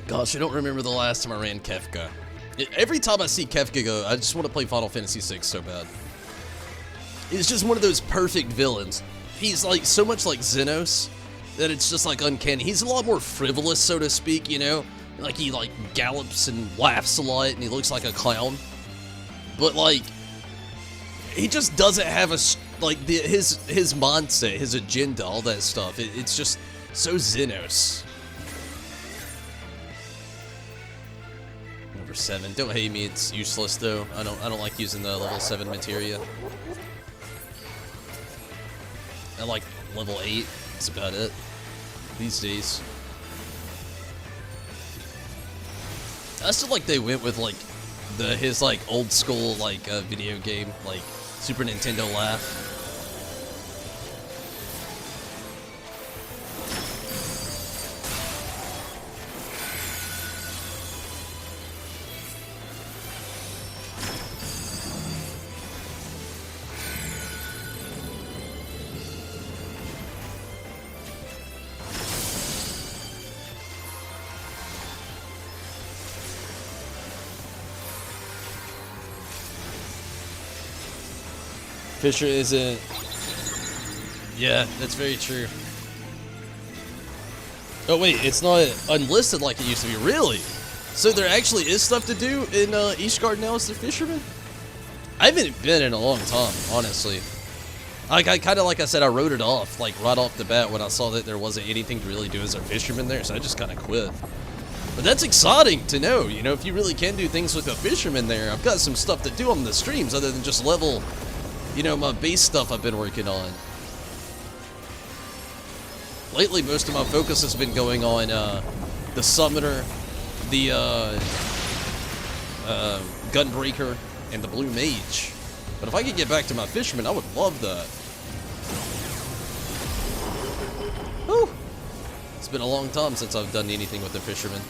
S1: Gosh, I don't remember the last time I ran Kefka. Every time I see Kefka go, I just want to play Final Fantasy VI so bad. He's just one of those perfect villains. He's like so much like Xenos that it's just like uncanny. He's a lot more frivolous, so to speak, you know? Like he like gallops and laughs a lot and he looks like a clown. But like, he just doesn't have a, like his mindset, his agenda, all that stuff. It's just so Xenos. Number 7. Don't hate me, it's useless though. I don't like using the level 7 materia. I like level 8. That's about it these days. I still like they went with like his like old school like video game like Super Nintendo laugh. Fisher isn't... Yeah, that's very true. Oh wait, it's not unlisted like it used to be. Really? So there actually is stuff to do in Eastgard now as the fisherman? I haven't been in a long time, honestly. I kind of, like I said, I wrote it off, like right off the bat when I saw that there wasn't anything to really do as a fisherman there, so I just kind of quit. But that's exciting to know, you know, if you really can do things with a fisherman there. I've got some stuff to do on the streams other than just level, you know, my base stuff I've been working on. Lately, most of my focus has been going on the Summoner, the Gunbreaker, and the Blue Mage. But if I could get back to my Fisherman, I would love that. Whew. It's been a long time since I've done anything with the Fisherman.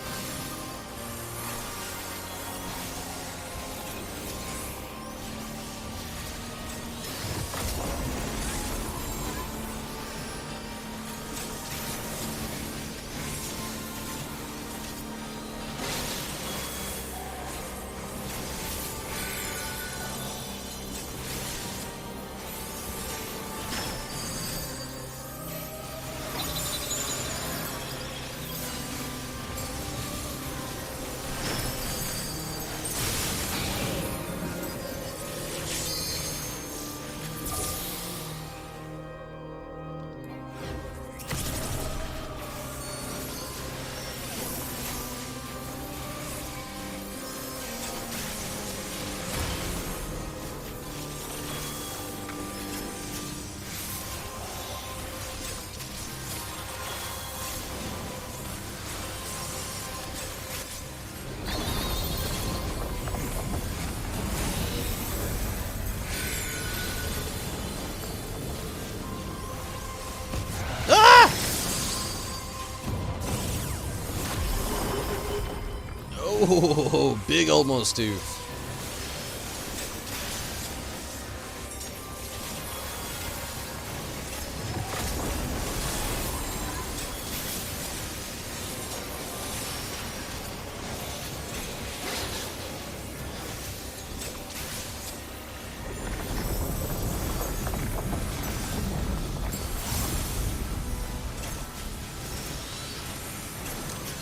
S1: Oh, big almost tooth.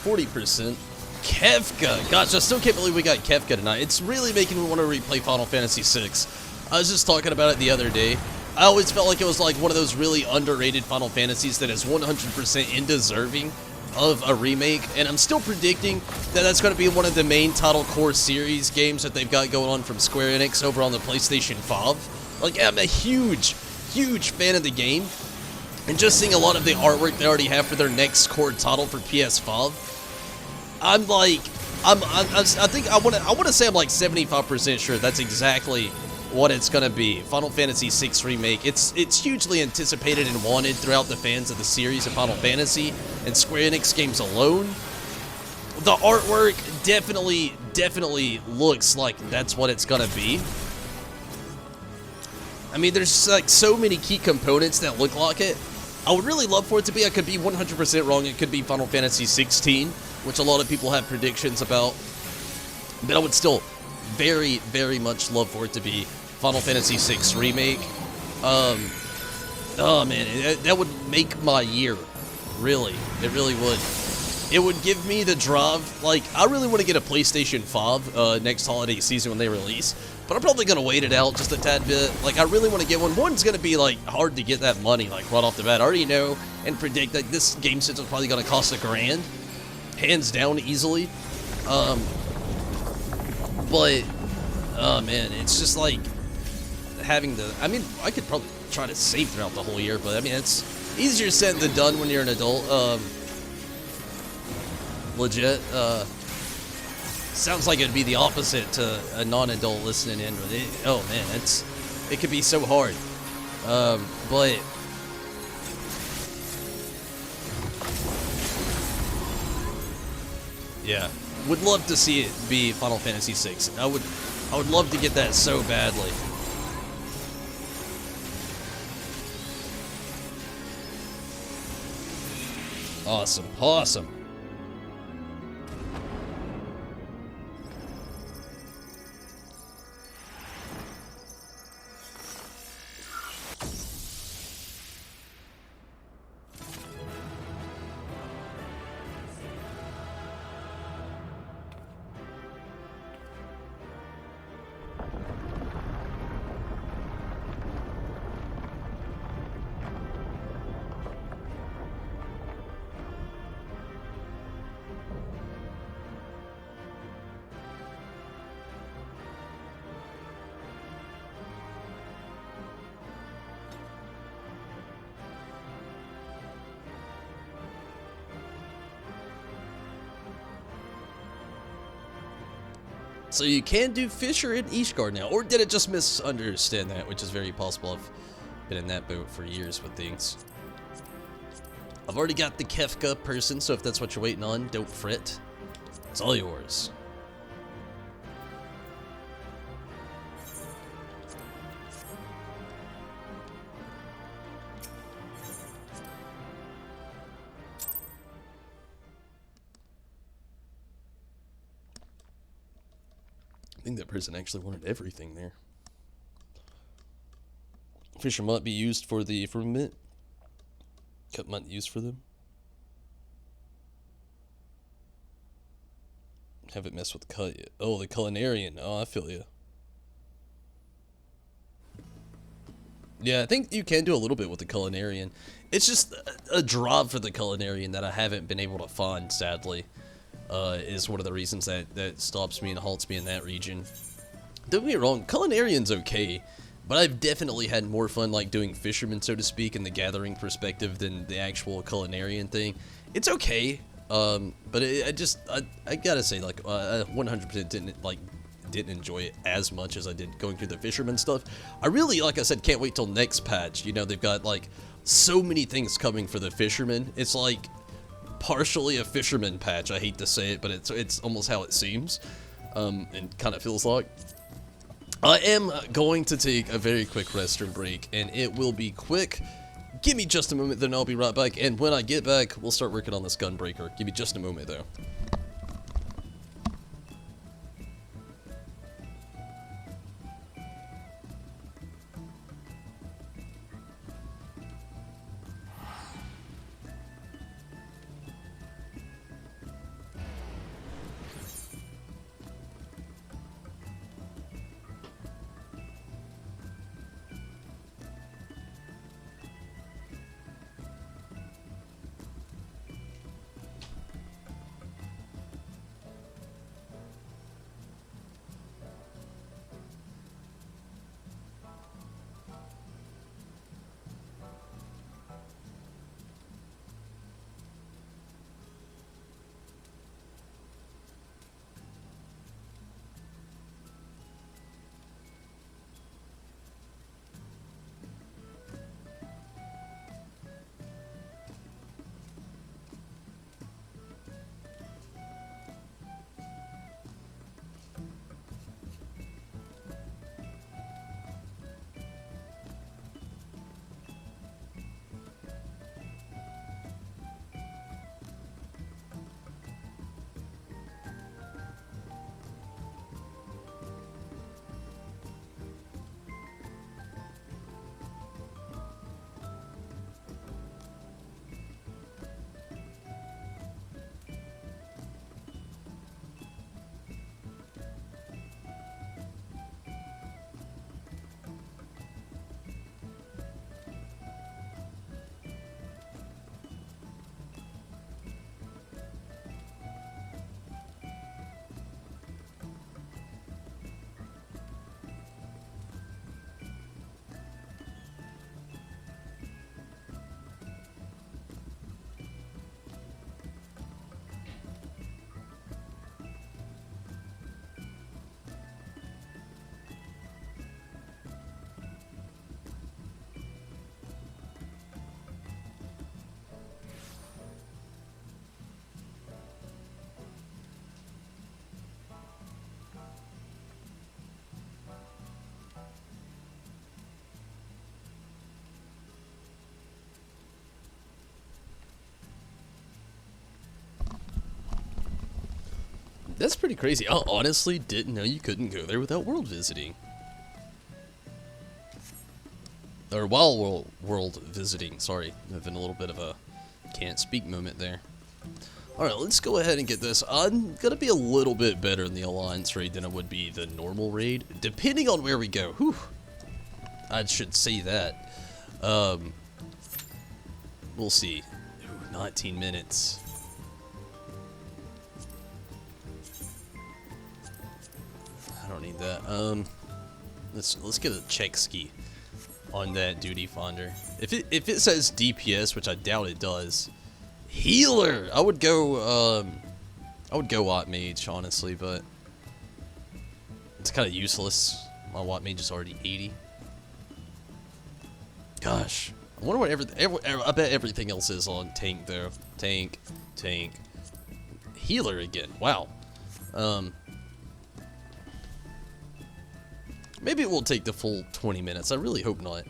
S1: %. Kefka! Gosh, I still can't believe we got Kefka tonight. It's really making me want to replay Final Fantasy VI. I was just talking about it the other day. I always felt like it was like one of those really underrated Final Fantasies that is 100% undeserving of a remake, and I'm still predicting that that's going to be one of the main Title Core series games that they've got going on from Square Enix over on the PlayStation 5. Like, I'm a huge fan of the game, and just seeing a lot of the artwork they already have for their next core title for PS5, I'm like, I think I want to say I'm like 75% sure that's exactly what it's gonna be. Final Fantasy VI Remake. It's hugely anticipated and wanted throughout the fans of the series of Final Fantasy and Square Enix games alone. The artwork definitely looks like that's what it's gonna be. I mean, there's like so many key components that look like it. I would really love for it to be. I could be 100% wrong. It could be Final Fantasy 16, which a lot of people have predictions about. But I would still very much love for it to be Final Fantasy VI Remake. Oh man, that would make my year. Really, it really would. It would give me the drive. Like, I really want to get a PlayStation 5 next holiday season when they release, but I'm probably gonna wait it out just a tad bit. Like, I really want to get one. One's gonna be like hard to get that money like right off the bat. I already know and predict that this game system is probably gonna cost $1,000, hands down, easily. But oh man, it's just like having the. I mean, I could probably try to save throughout the whole year, but I mean, it's easier said than done when you're an adult. Legit. Sounds like it'd be the opposite to a non-adult listening in. But oh man, it could be so hard. But yeah, would love to see it be Final Fantasy VI. I would love to get that so badly. Awesome. So you can do Fisher in Ishgard now, or did it just misunderstand that, which is very possible. I've been in that boat for years with things. I've already got the Kefka person, so if that's what you're waiting on, don't fret. It's all yours. I think that person actually wanted everything there. Fisher might be used for the firmament. Cut might be used for them. Haven't messed with the cut yet. Oh, the culinarian. Oh, I feel you. Yeah, I think you can do a little bit with the culinarian. It's just a drive for the culinarian that I haven't been able to find, sadly. Is one of the reasons that stops me and halts me in that region. Don't get me wrong, culinarian's okay, but I've definitely had more fun like doing fisherman, so to speak, in the gathering perspective than the actual culinarian thing. It's okay, but I gotta say, like, I 100% didn't enjoy it as much as I did going through the fisherman stuff. I really, like I said, can't wait till next patch. You know, they've got like so many things coming for the fisherman. It's like partially a fisherman patch. I hate to say it, but it's almost how it seems, and kind of feels like. I am going to take a very quick restroom break, and it will be quick. Give me just a moment, then I'll be right back, and when I get back, we'll start working on this gunbreaker. Give me just a moment, though. That's pretty crazy. I honestly didn't know you couldn't go there without world visiting. Or while world visiting, sorry. Having a little bit of a can't speak moment there. Alright, let's go ahead and get this. I'm gonna be a little bit better in the Alliance raid than I would be the normal raid, depending on where we go. Whew. I should say that. We'll see. Ooh, 19 minutes. I don't need that. Let's get a check ski on that duty finder. If it says DPS, which I doubt it does, healer. I would go Watt Mage, honestly, but it's kind of useless. My Watt Mage is already 80. Gosh, I wonder what I bet everything else is on tank though. Tank, healer again. Wow. Maybe it will take the full 20 minutes. I really hope not.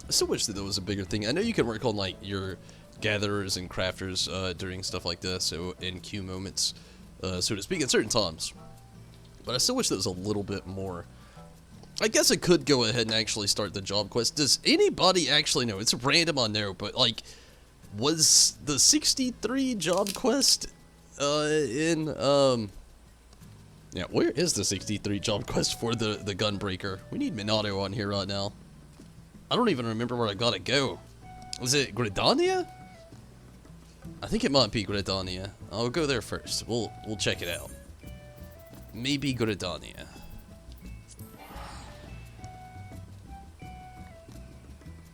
S1: I still wish that there was a bigger thing. I know you can work on like your gatherers and crafters during stuff like this, so in queue moments, so to speak, at certain times. But I still wish there was a little bit more. I guess I could go ahead and actually start the job quest. Does anybody actually know? It's random on there, but like, was the 63 job quest in yeah, where is the 63 job quest for the gunbreaker? We need Minato on here right now. I don't even remember where I gotta go. Was it Gridania? I think it might be Gridania. I'll go there first. We'll check it out. Maybe Gridania.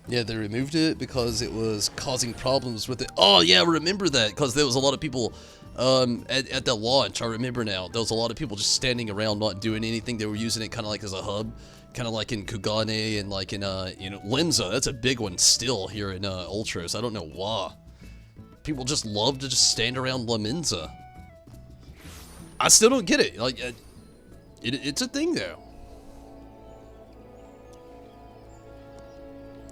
S1: Yeah, they removed it because it was causing problems with it. Oh yeah, I remember that, because there was a lot of people at the launch. I remember now. There was a lot of people just standing around not doing anything. They were using it kind of like as a hub, kind of like in Kugane and like in you know, Limsa. That's a big one still here in Ultros. I don't know why. People just love to just stand around La Minza. I still don't get it. Like it's a thing though.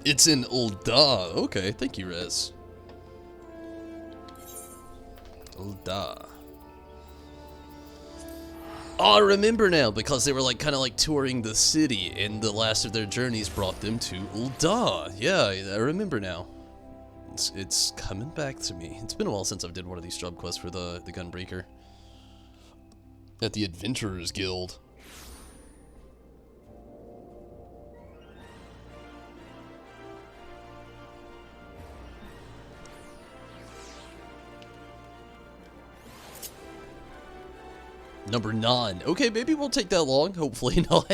S1: It's in Ul'dah. Okay, thank you, Rez. Ul'dah. Oh, I remember now, because they were like kind of like touring the city, and the last of their journeys brought them to Ul'dah. Yeah, I remember now. It's coming back to me. It's been a while since I've did one of these job quests for the Gunbreaker at the Adventurers Guild. Number 9. Okay, maybe we'll take that long. Hopefully not.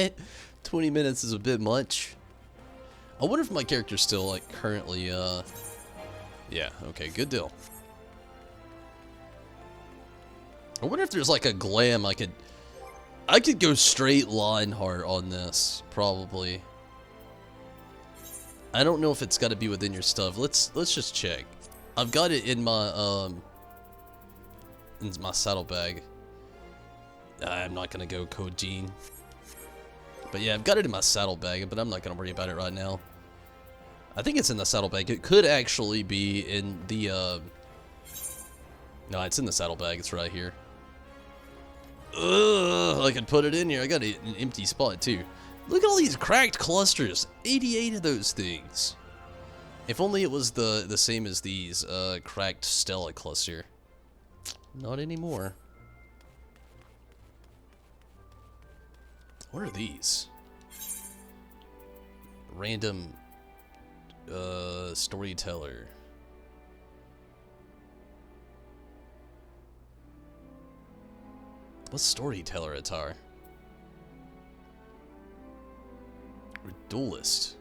S1: 20 minutes is a bit much. I wonder if my character's still, like, currently, yeah, okay, good deal. I wonder if there's, like, a glam I could go straight Lionheart on this, probably. I don't know if it's got to be within your stuff. Let's just check. I've got it in my saddlebag. I'm not gonna go Code Gene. But yeah, I've got it in my saddlebag, but I'm not gonna worry about it right now. I think it's in the saddlebag. It could actually be in the no, it's in the saddlebag. It's right here. Ugh, I could put it in here. I got an empty spot too. Look at all these cracked clusters. 88 of those things. If only it was the same as these cracked Stella cluster. Not anymore. What are these? Random storyteller. What's storyteller attire? Duelist.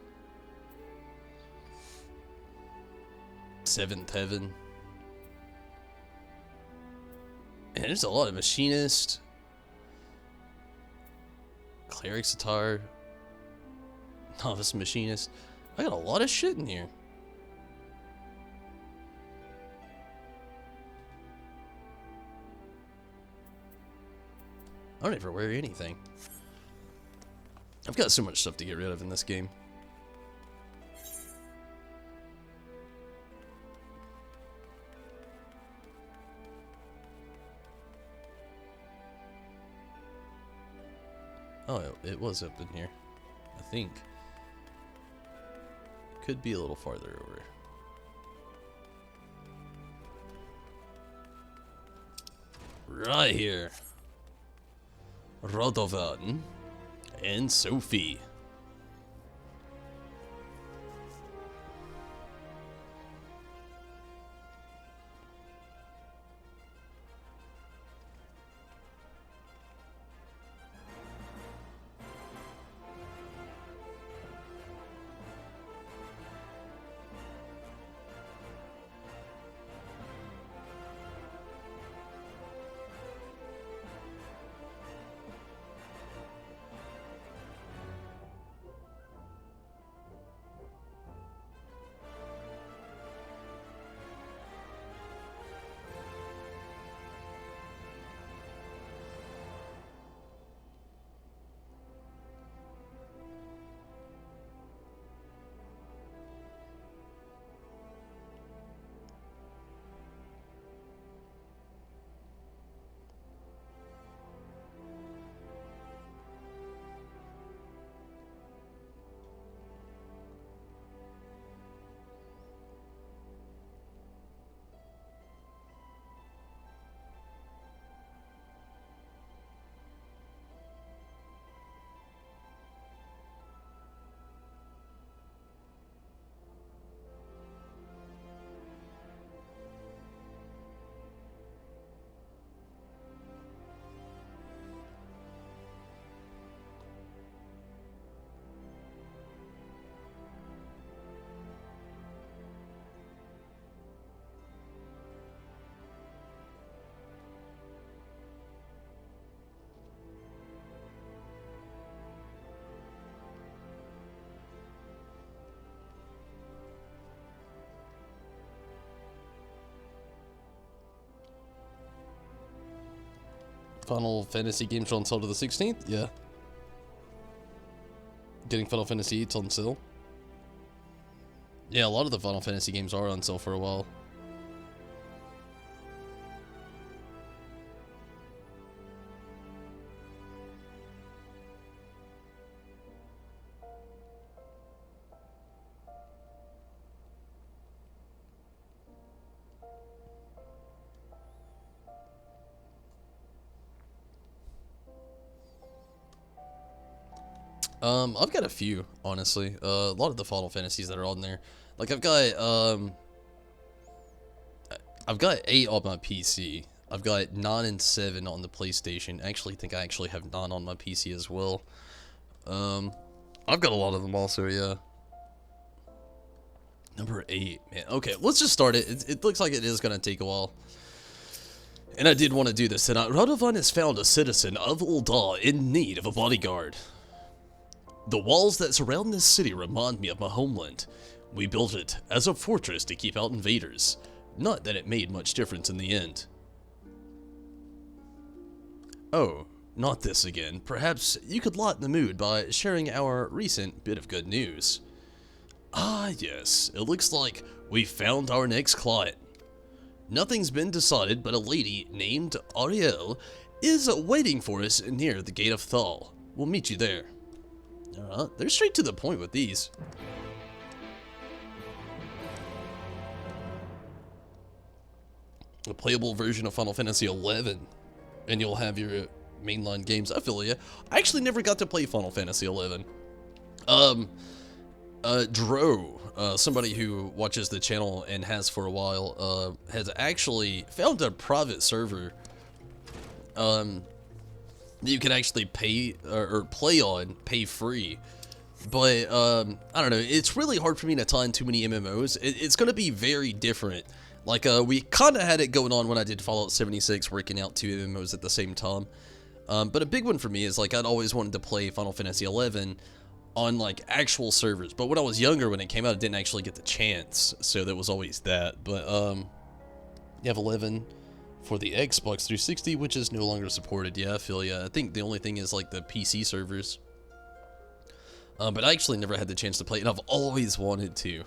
S1: 7th heaven. And there's a lot of machinist. Cleric's attire. Novice machinist. I got a lot of shit in here. I don't ever wear anything. I've got so much stuff to get rid of in this game. Oh, it was up in here, I think. Could be a little farther over. Right here. Radovan and Sophie. Final Fantasy games are on sale to the 16th? Yeah. Getting Final Fantasy 8's on sale. Yeah, a lot of the Final Fantasy games are on sale for a while. I've got a few, honestly. A lot of the Final Fantasies that are on there. Like, I've got 8 on my PC. I've got 9 and 7 on the PlayStation. I actually think I actually have 9 on my PC as well. I've got a lot of them also, yeah. Number 8, man. Okay, let's just start it. It looks like it is going to take a while. And I did want to do this tonight. Radovan has found a citizen of Ul'dah in need of a bodyguard. The walls that surround this city remind me of my homeland. We built it as a fortress to keep out invaders. Not that it made much difference in the end. Oh, not this again. Perhaps you could lighten the mood by sharing our recent bit of good news. Ah, yes. It looks like we found our next client. Nothing's been decided, but a lady named Ariel is waiting for us near the Gate of Thal. We'll meet you there. Alright, they're straight to the point with these. A playable version of Final Fantasy XI, and you'll have your mainline games. I feel ya. I actually never got to play Final Fantasy XI. Dro, somebody who watches the channel and has for a while, has actually found a private server, you can actually pay or play on, pay free. But I don't know, it's really hard for me to tie in too many MMOs. It's gonna be very different. Like we kind of had it going on when I did Fallout 76, working out 2 MMOs at the same time. But a big one for me is like I'd always wanted to play Final Fantasy XI on like actual servers. But when I was younger, when it came out, I didn't actually get the chance, so there was always that. But you have 11 for the Xbox 360, which is no longer supported. Yeah, I feel ya. I think the only thing is like the PC servers. But I actually never had the chance to play it, and I've always wanted to.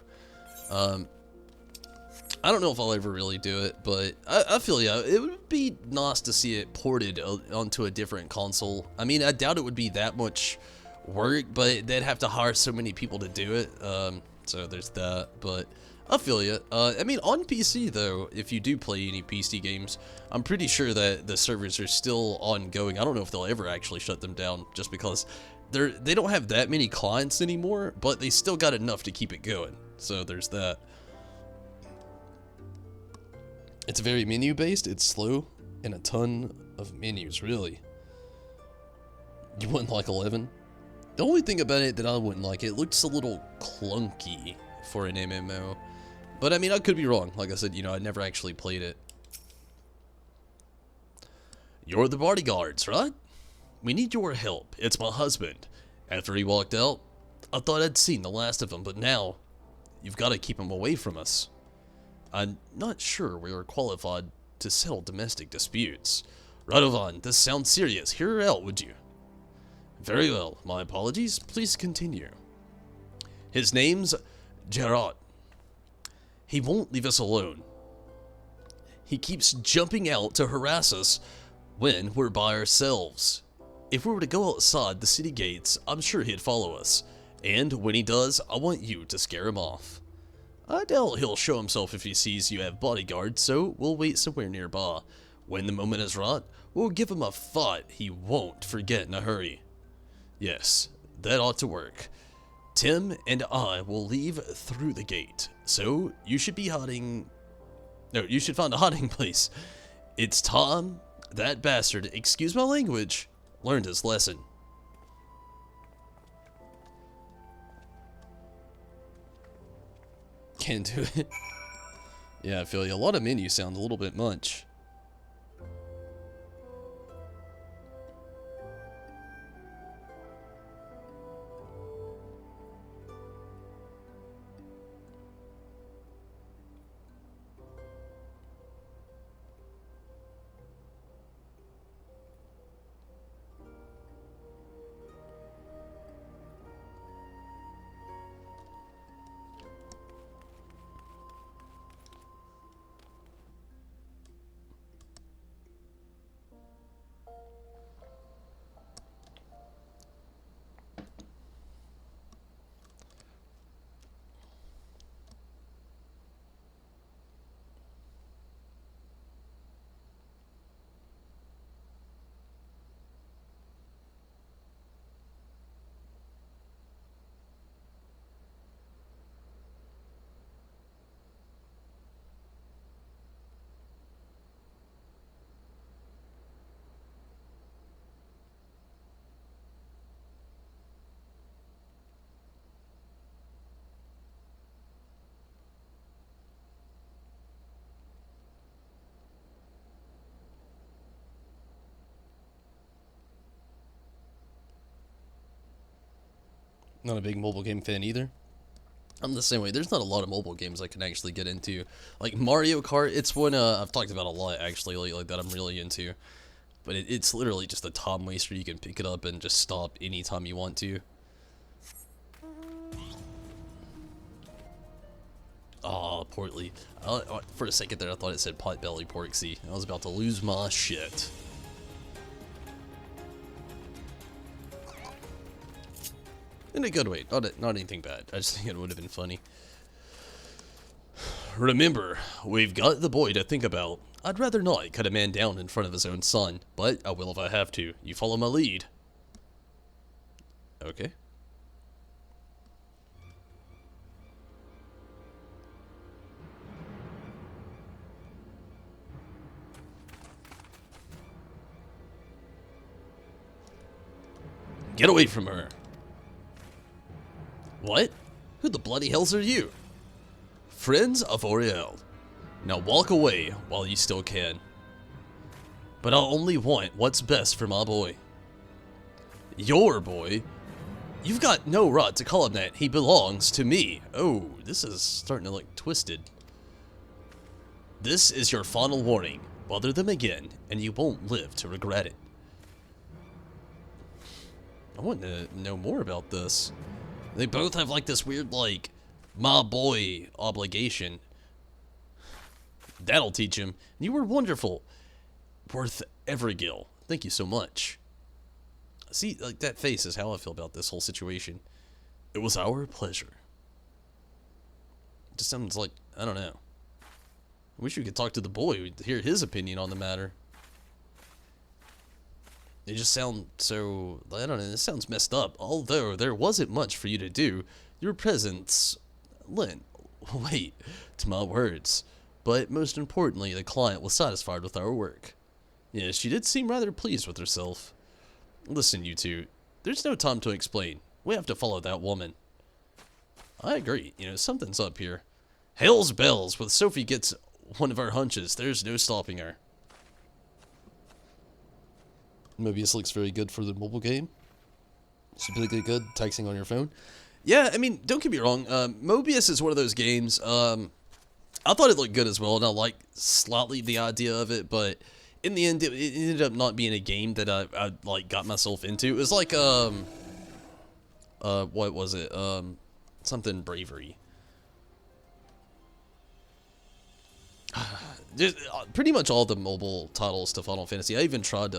S1: I don't know if I'll ever really do it, but I feel, yeah, it would be nice to see it ported onto a different console. I mean, I doubt it would be that much work, but they'd have to hire so many people to do it, so there's that, but I feel you. I mean, on PC, though, if you do play any PC games, I'm pretty sure that the servers are still ongoing. I don't know if they'll ever actually shut them down, just because they don't have that many clients anymore, but they still got enough to keep it going, so there's that. It's very menu-based, it's slow, and a ton of menus, really. You wouldn't like 11? The only thing about it that I wouldn't like, it looks a little clunky for an MMO. But I mean, I could be wrong. Like I said, you know, I never actually played it. You're the bodyguards, right? We need your help. It's my husband. After he walked out, I thought I'd seen the last of him, but now, you've got to keep him away from us. I'm not sure we are qualified to settle domestic disputes. Radovan, this sounds serious. Hear her out, would you? Very well. My apologies. Please continue. His name's Gerard. He won't leave us alone. He keeps jumping out to harass us when we're by ourselves. If we were to go outside the city gates, I'm sure he'd follow us. And when he does, I want you to scare him off. I doubt he'll show himself if he sees you have bodyguards, so we'll wait somewhere nearby. When the moment is right, we'll give him a fight he won't forget in a hurry. Yes, that ought to work. Tim and I will leave through the gate, so you should be hiding... No, you should find a hiding place. It's time that bastard, excuse my language, learned his lesson. Can't do it. Yeah, I feel you. A lot of menus sound a little bit much. Not a big mobile game fan either. I'm the same way. There's not a lot of mobile games I can actually get into. Like Mario Kart, it's one I've talked about a lot actually lately that I'm really into. But it's literally just a time waster. You can pick it up and just stop anytime you want to. Oh, Portly. For a second there, I thought it said Potbelly Porksy. I was about to lose my shit. In a good way, not anything bad. I just think it would have been funny. Remember, we've got the boy to think about. I'd rather not cut a man down in front of his own son, but I will if I have to. You follow my lead. Okay. Get away from her. What? Who the bloody hells are you? Friends of Oriel. Now walk away while you still can. But I'll only want what's best for my boy. Your boy? You've got no right to call him that. He belongs to me. Oh, this is starting to look twisted. This is your final warning. Bother them again, and you won't live to regret it. I want to know more about this. They both have like this weird like my boy obligation. That'll teach him. You were wonderful. Worth every gill. Thank you so much. See, like that face is how I feel about this whole situation. It was our pleasure. It just sounds like, I don't know. I wish we could talk to the boy to hear his opinion on the matter. It just sounds so, I don't know, it sounds messed up. Although there wasn't much for you to do, your presence lent weight to my words. But most importantly, the client was satisfied with our work. Yes, she did seem rather pleased with herself. Listen, you two, there's no time to explain. We have to follow that woman. I agree, something's up here. Hell's bells, when Sophie gets one of our hunches, there's no stopping her. Mobius looks very good for the mobile game. It's really good, texting on your phone. Yeah, I mean, don't get me wrong, Mobius is one of those games, I thought it looked good as well, and I like slightly the idea of it, but in the end, it ended up not being a game that I like got myself into. It was like, what was it? Something Bravery. Just, pretty much all the mobile titles to Final Fantasy. I even tried,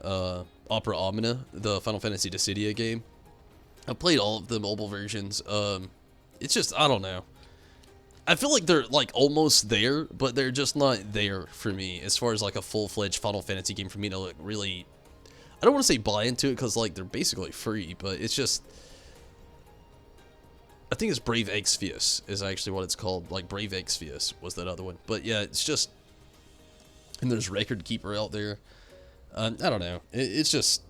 S1: Opera Omnia, the Final Fantasy Dissidia game. I played all of the mobile versions. It's just, I don't know. I feel like they're like almost there, but they're just not there for me as far as like a full-fledged Final Fantasy game for me to like really, I don't want to say buy into it because like they're basically free, but it's just, I think it's Brave XIV is actually what it's called. Like Brave XIV was that other one, but yeah, it's just, and there's Record Keeper out there. I don't know. It's just,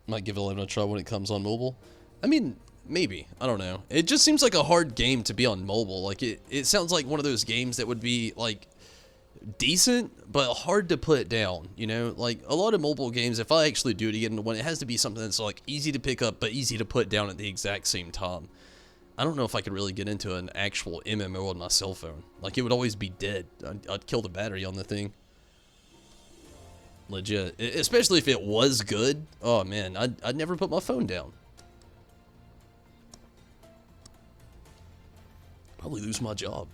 S1: might give 11 a try when it comes on mobile. I mean, maybe. I don't know. It just seems like a hard game to be on mobile. Like, it sounds like one of those games that would be, like, decent, but hard to put down, Like, a lot of mobile games, if I actually do it again, it has to be something that's, like, easy to pick up, but easy to put down at the exact same time. I don't know if I could really get into an actual MMO on my cell phone. Like, it would always be dead. I'd kill the battery on the thing. Legit. Especially if it was good. Oh, man. I'd never put my phone down. Probably lose my job.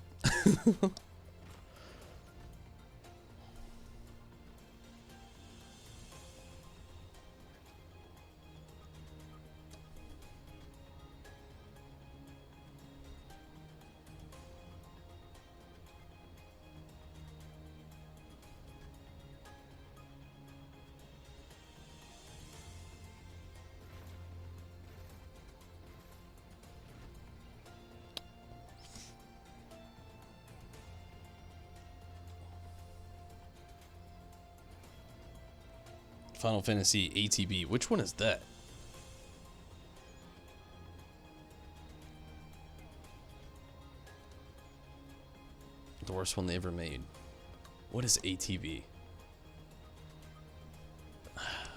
S1: Final Fantasy ATB. Which one is that? The worst one they ever made. What is ATB?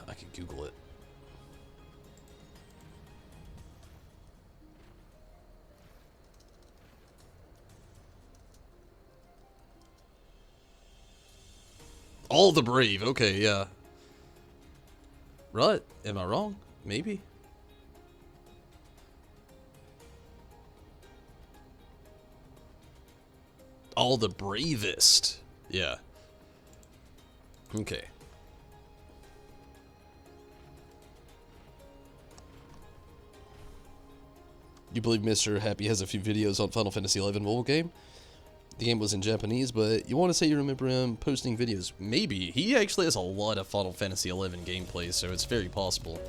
S1: I could Google it. All the Brave. Okay, yeah. Right? Am I wrong? Maybe. All the Bravest. Yeah. Okay. You believe Mr. Happy has a few videos on Final Fantasy XI mobile game? The game was in Japanese, but you want to say you remember him posting videos? Maybe. He actually has a lot of Final Fantasy XI gameplay, so it's very possible.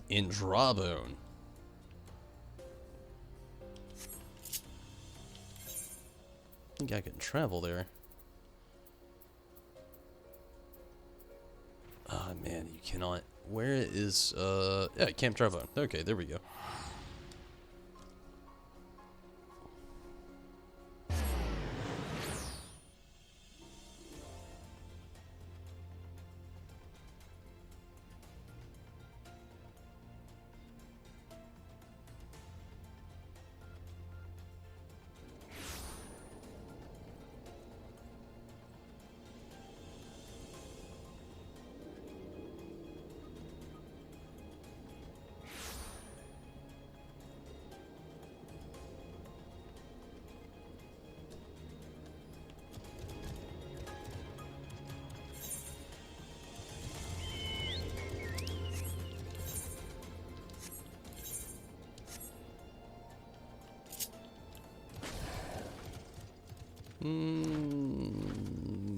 S1: In Drawbone. I think I can travel there. Ah, man, you cannot. Where is, yeah, Camp Drawbone. Okay, there we go.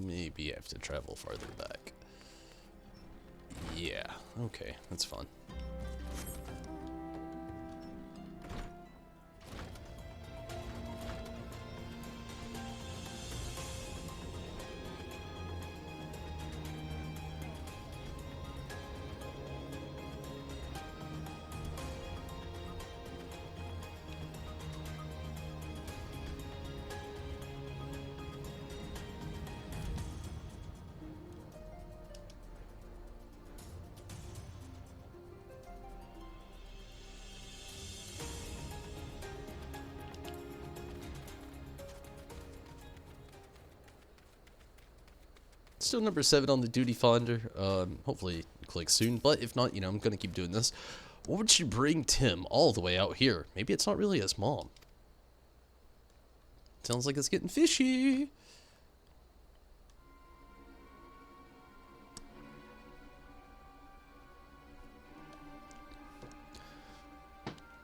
S1: Maybe I have to travel farther back. Yeah, okay, that's fun. Still number 7 on the duty finder. Hopefully click soon, but if not, you know, I'm gonna keep doing this. What would she bring Tim all the way out here? Maybe it's not really his mom. Sounds like it's getting fishy.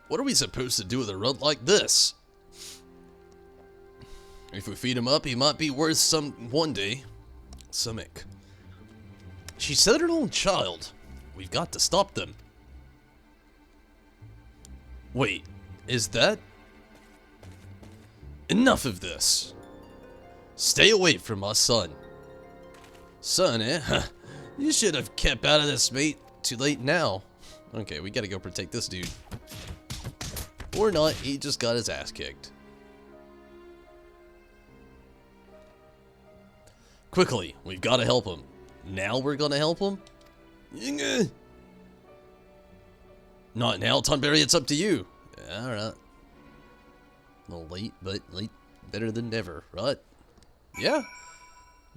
S1: What are we supposed to do with a runt like this? If we feed him up, he might be worth some one day. Stomach. She said her own child. We've got to stop them. Wait, is that? Enough of this. Stay away from my son. Son, eh? You should have kept out of this, mate. Too late now. Okay, we gotta go protect this dude. Or not, he just got his ass kicked. Quickly, we've got to help him. Now we're gonna help him? Not now, Tonberry, it's up to you. Alright. A little late, but late better than never, right? Yeah?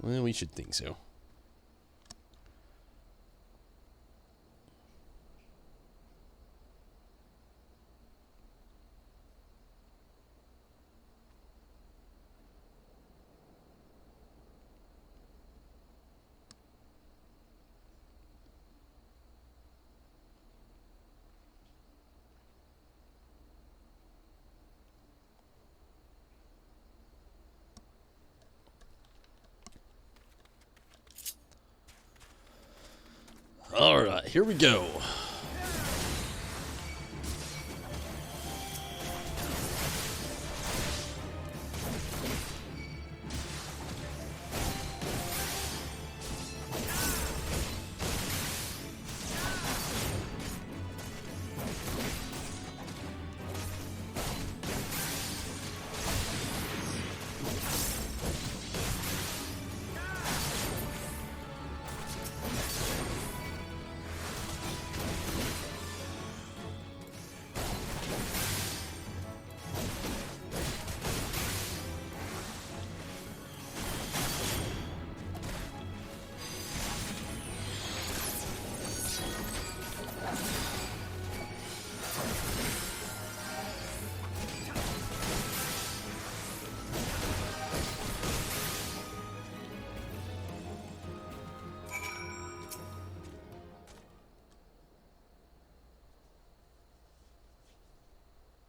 S1: Well, we should think so. Alright, here we go.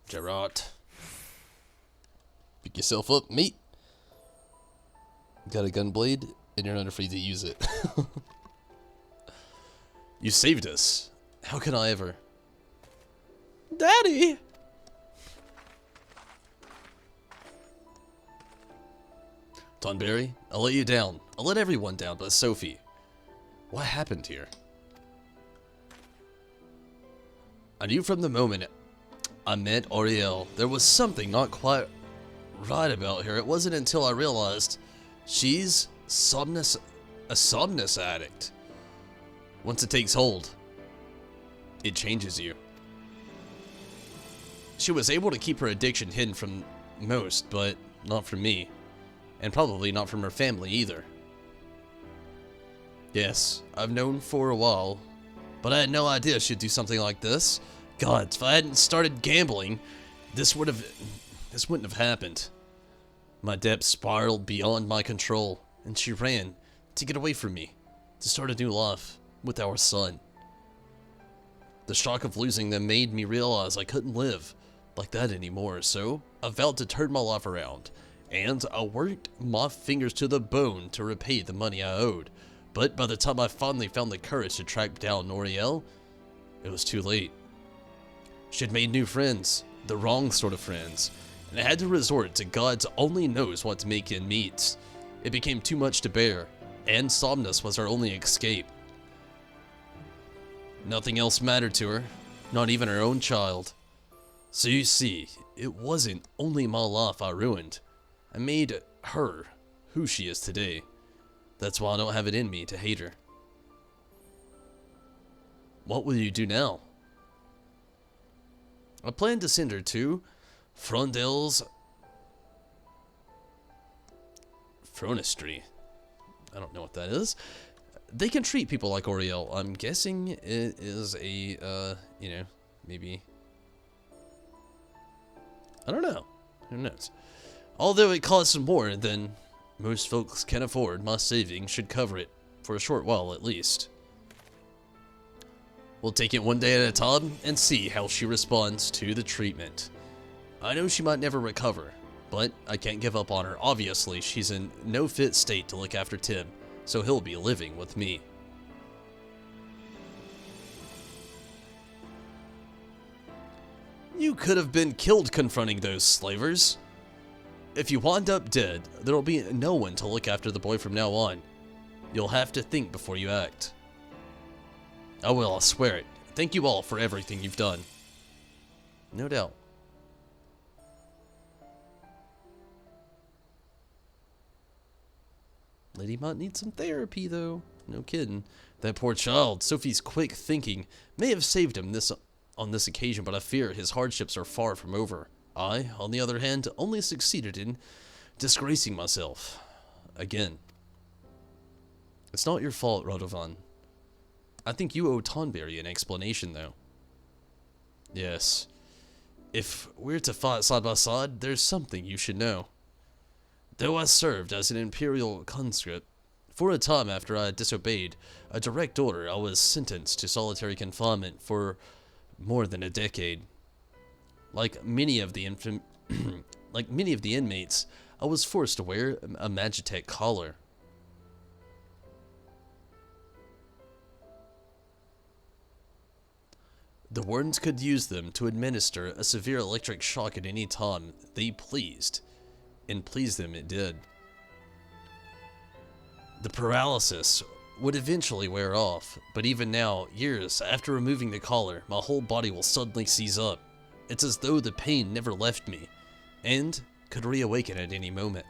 S1: Gerard. Pick yourself up, mate. Got a gun blade, and you're not afraid to use it. You saved us. How can I ever? Daddy! Tonberry, I'll let you down. I'll let everyone down but Sophie. What happened here? I knew from the moment I met Ariel, there was something not quite right about her. It wasn't until I realized she's a somnus addict. Once it takes hold, it changes you. She was able to keep her addiction hidden from most, but not from me. And probably not from her family either. Yes, I've known for a while, but I had no idea she'd do something like this. God, if I hadn't started gambling, this wouldn't have happened. My debt spiraled beyond my control, and she ran to get away from me, to start a new life with our son. The shock of losing them made me realize I couldn't live like that anymore, so I vowed to turn my life around and I worked my fingers to the bone to repay the money I owed. But by the time I finally found the courage to track down Noriel, it was too late. She had made new friends, the wrong sort of friends, and I had to resort to God's only knows what to make ends meet. It became too much to bear, and Somnus was our only escape. Nothing else mattered to her, not even her own child. So you see, it wasn't only my life I ruined. I made her who she is today. That's why I don't have it in me to hate her. What will you do now? I plan to send her to Frondel's Phronistry. I don't know what that is. They can treat people like Oriel. I'm guessing it is a, maybe. I don't know. Who knows? Although it costs more than most folks can afford, my savings should cover it for a short while at least. We'll take it one day at a time and see how she responds to the treatment. I know she might never recover, but I can't give up on her. Obviously, she's in no fit state to look after Tim, so he'll be living with me. You could have been killed confronting those slavers. If you wind up dead, there'll be no one to look after the boy from now on. You'll have to think before you act. I will, I swear it. Thank you all for everything you've done. No doubt. Lady might need some therapy, though. No kidding. That poor child. Sophie's quick thinking may have saved him on this occasion, but I fear his hardships are far from over. I, on the other hand, only succeeded in disgracing myself. Again. It's not your fault, Radovan. I think you owe Tonberry an explanation, though. Yes. If we're to fight side by side, there's something you should know. Though I served as an Imperial conscript, for a time after I disobeyed a direct order, I was sentenced to solitary confinement for more than a decade. Like many of the inmates, I was forced to wear a Magitech collar. The wardens could use them to administer a severe electric shock at any time they pleased, and please them it did. The paralysis would eventually wear off, but even now, years after removing the collar, my whole body will suddenly seize up. It's as though the pain never left me, and could reawaken at any moment.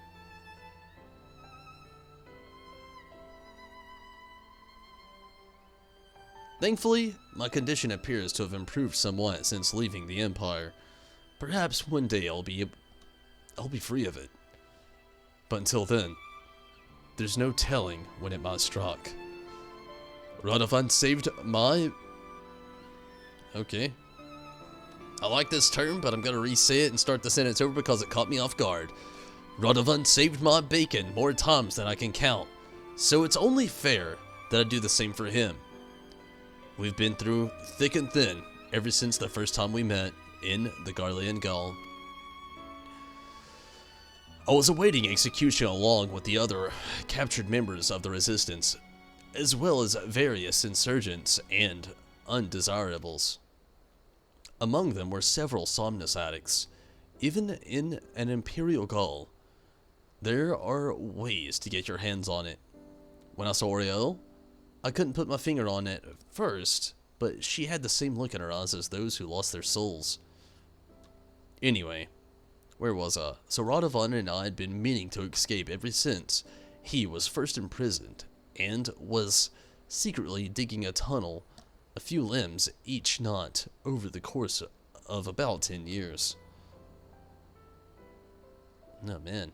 S1: Thankfully, my condition appears to have improved somewhat since leaving the Empire. Perhaps one day I'll be free of it. But until then, there's no telling when it might strike. Radovan saved my... Okay. I like this term, but I'm gonna re-say it and start the sentence over because it caught me off guard. Radovan saved my bacon more times than I can count, so it's only fair that I do the same for him. We've been through thick and thin ever since the first time we met in the Garlean Gaul. I was awaiting execution along with the other captured members of the resistance, as well as various insurgents and undesirables. Among them were several Somnus addicts. Even in an Imperial Gaul, there are ways to get your hands on it. When I saw Oriel, I couldn't put my finger on it at first, but she had the same look in her eyes as those who lost their souls. Anyway, where was I? So Radovan and I had been meaning to escape ever since he was first imprisoned, and was secretly digging a tunnel, a few limbs each knot, over the course of about 10 years. Oh man.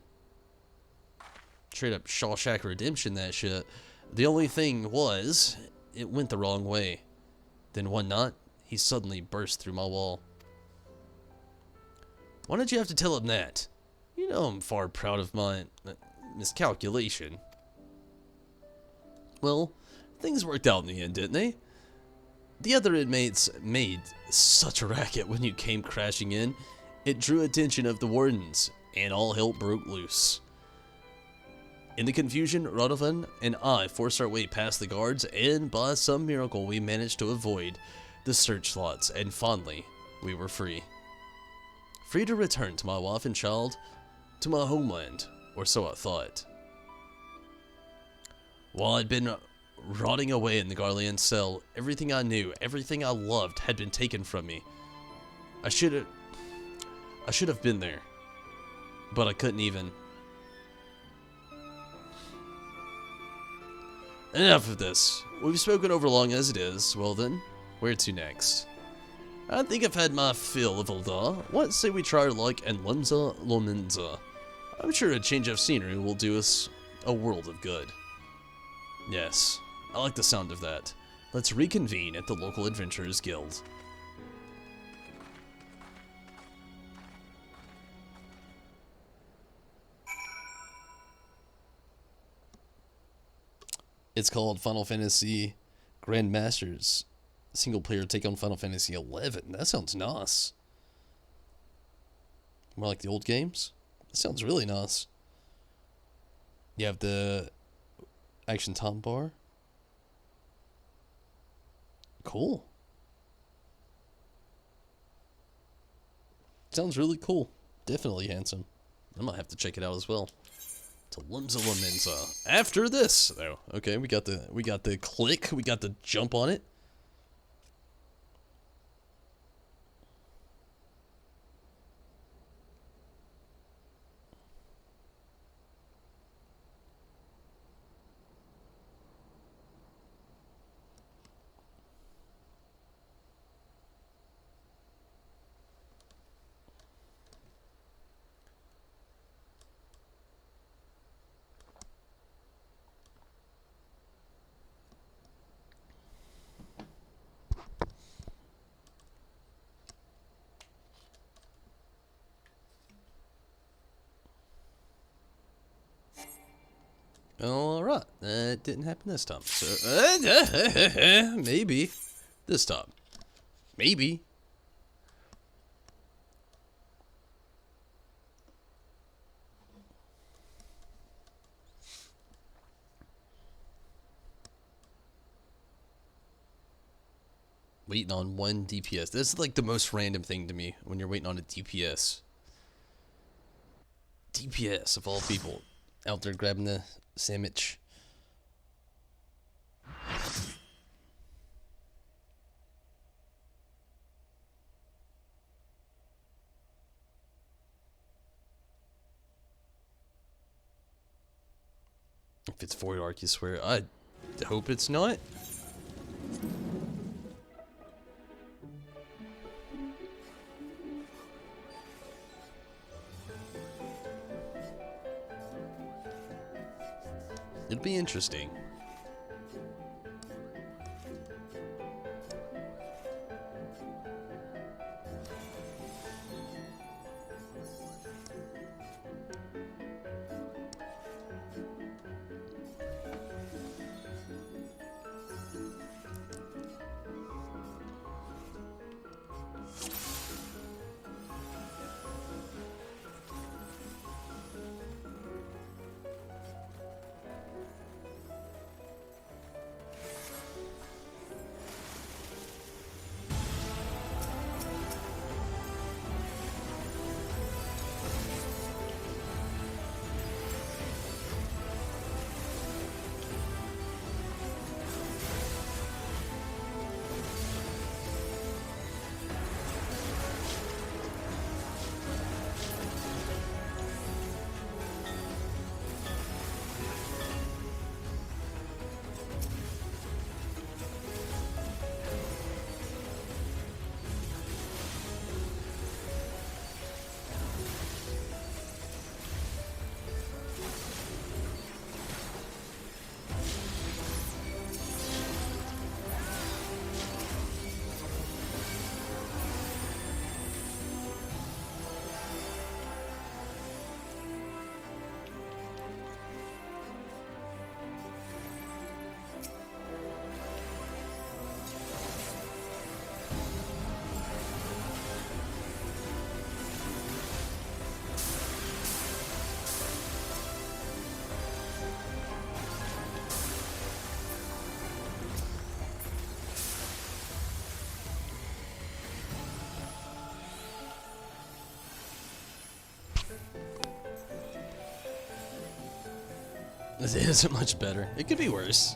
S1: Straight up Shawshank Redemption, that shit. The only thing was, it went the wrong way. Then one night, he suddenly burst through my wall. Why did you have to tell him that? You know I'm far proud of my miscalculation. Well, things worked out in the end, didn't they? The other inmates made such a racket when you came crashing in. It drew attention of the wardens, and all hell broke loose. In the confusion, Radovan and I forced our way past the guards, and by some miracle we managed to avoid the search slots, and finally, we were free. Free to return to my wife and child, to my homeland, or so I thought. While I'd been rotting away in the Garlean cell, everything I knew, everything I loved had been taken from me. I should have been there, but I couldn't even. Enough of this. We've spoken over long as it is. Well then, where to next? I think I've had my fill of Eldar. What say we try our luck and Lemza Lominza? I'm sure a change of scenery will do us a world of good. Yes, I like the sound of that. Let's reconvene at the local Adventurers Guild. It's called Final Fantasy Grandmasters single player take on Final Fantasy XI. That sounds nice. More like the old games. That sounds really nice. You have the action time bar. Cool. Sounds really cool. Definitely handsome. I might have to check it out as well. To Lemza Lominza. After this, though. Okay, we got the click, we got the jump on it. Alright, that didn't happen this time. So, maybe. This time. Maybe. Waiting on one DPS. This is like the most random thing to me when you're waiting on a DPS. DPS, of all people. Out there grabbing the sandwich. If it's Void Arc, you swear. I hope it's not. It'll be interesting. It isn't much better. It could be worse.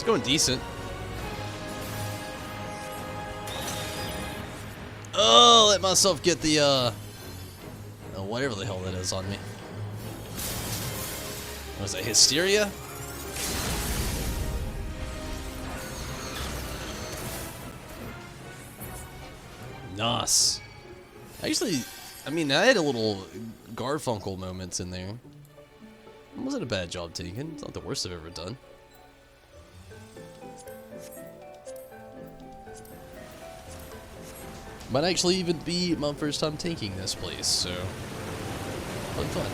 S2: going decent. Oh, let myself get the, whatever the hell that is on me. Was it Hysteria? Nice. Actually, I mean, I had a little Garfunkel moments in there. It wasn't a bad job taken. It's not the worst I've ever done. Might actually even be my first time taking this place, so fun.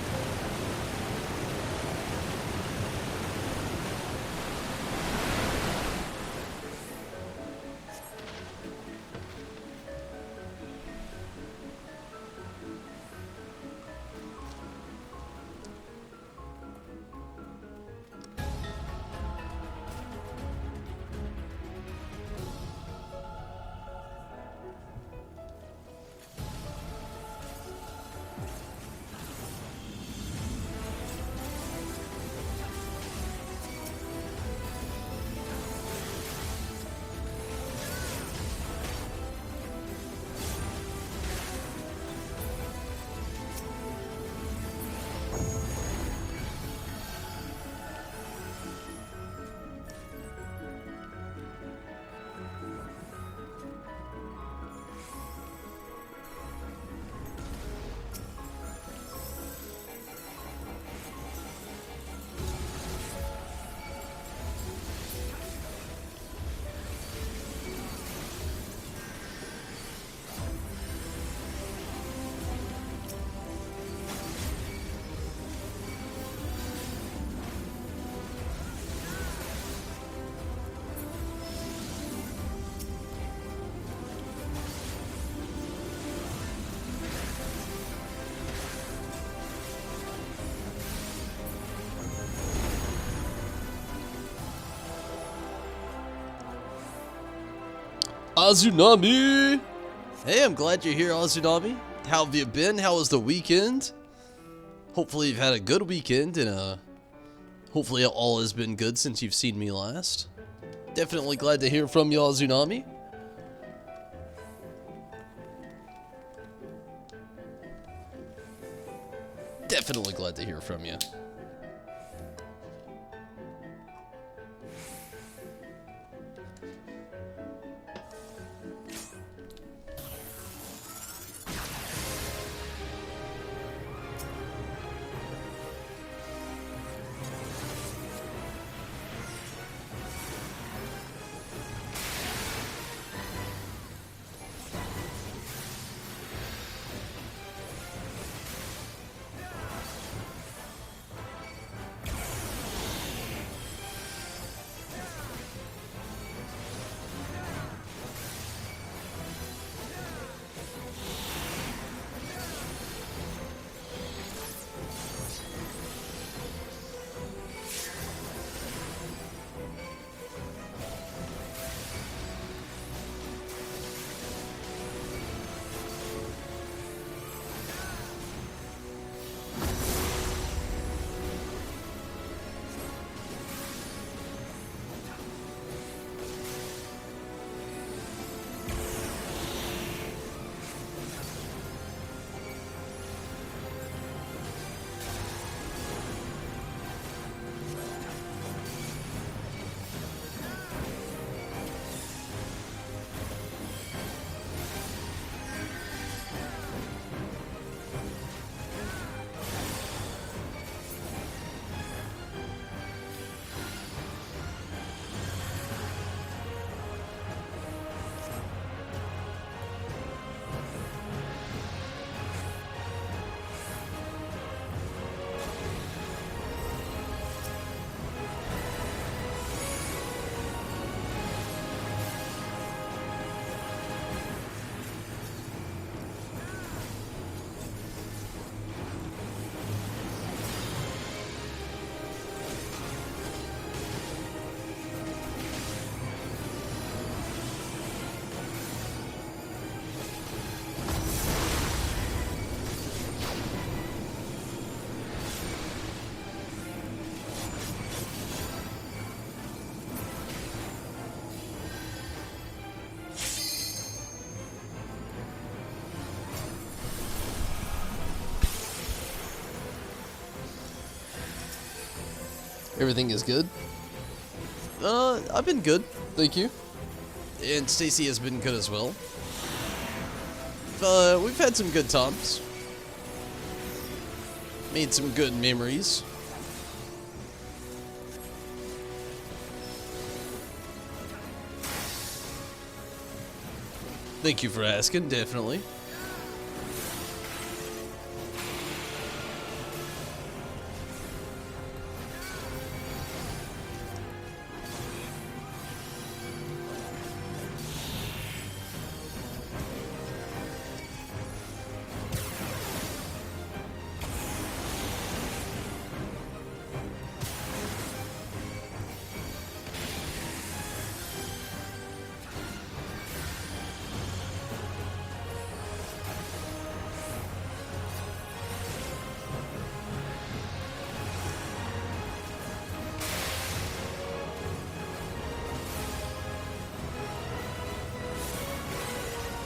S1: Azunami! Hey, I'm glad you're here, Azunami. How have you been? How was the weekend? Hopefully you've had a good weekend, and hopefully all has been good since you've seen me last. Definitely glad to hear from you, Azunami. Definitely glad to hear from you. Everything is good? I've been good, thank you. And Stacy has been good as well. We've had some good times. Made some good memories. Thank you for asking, definitely.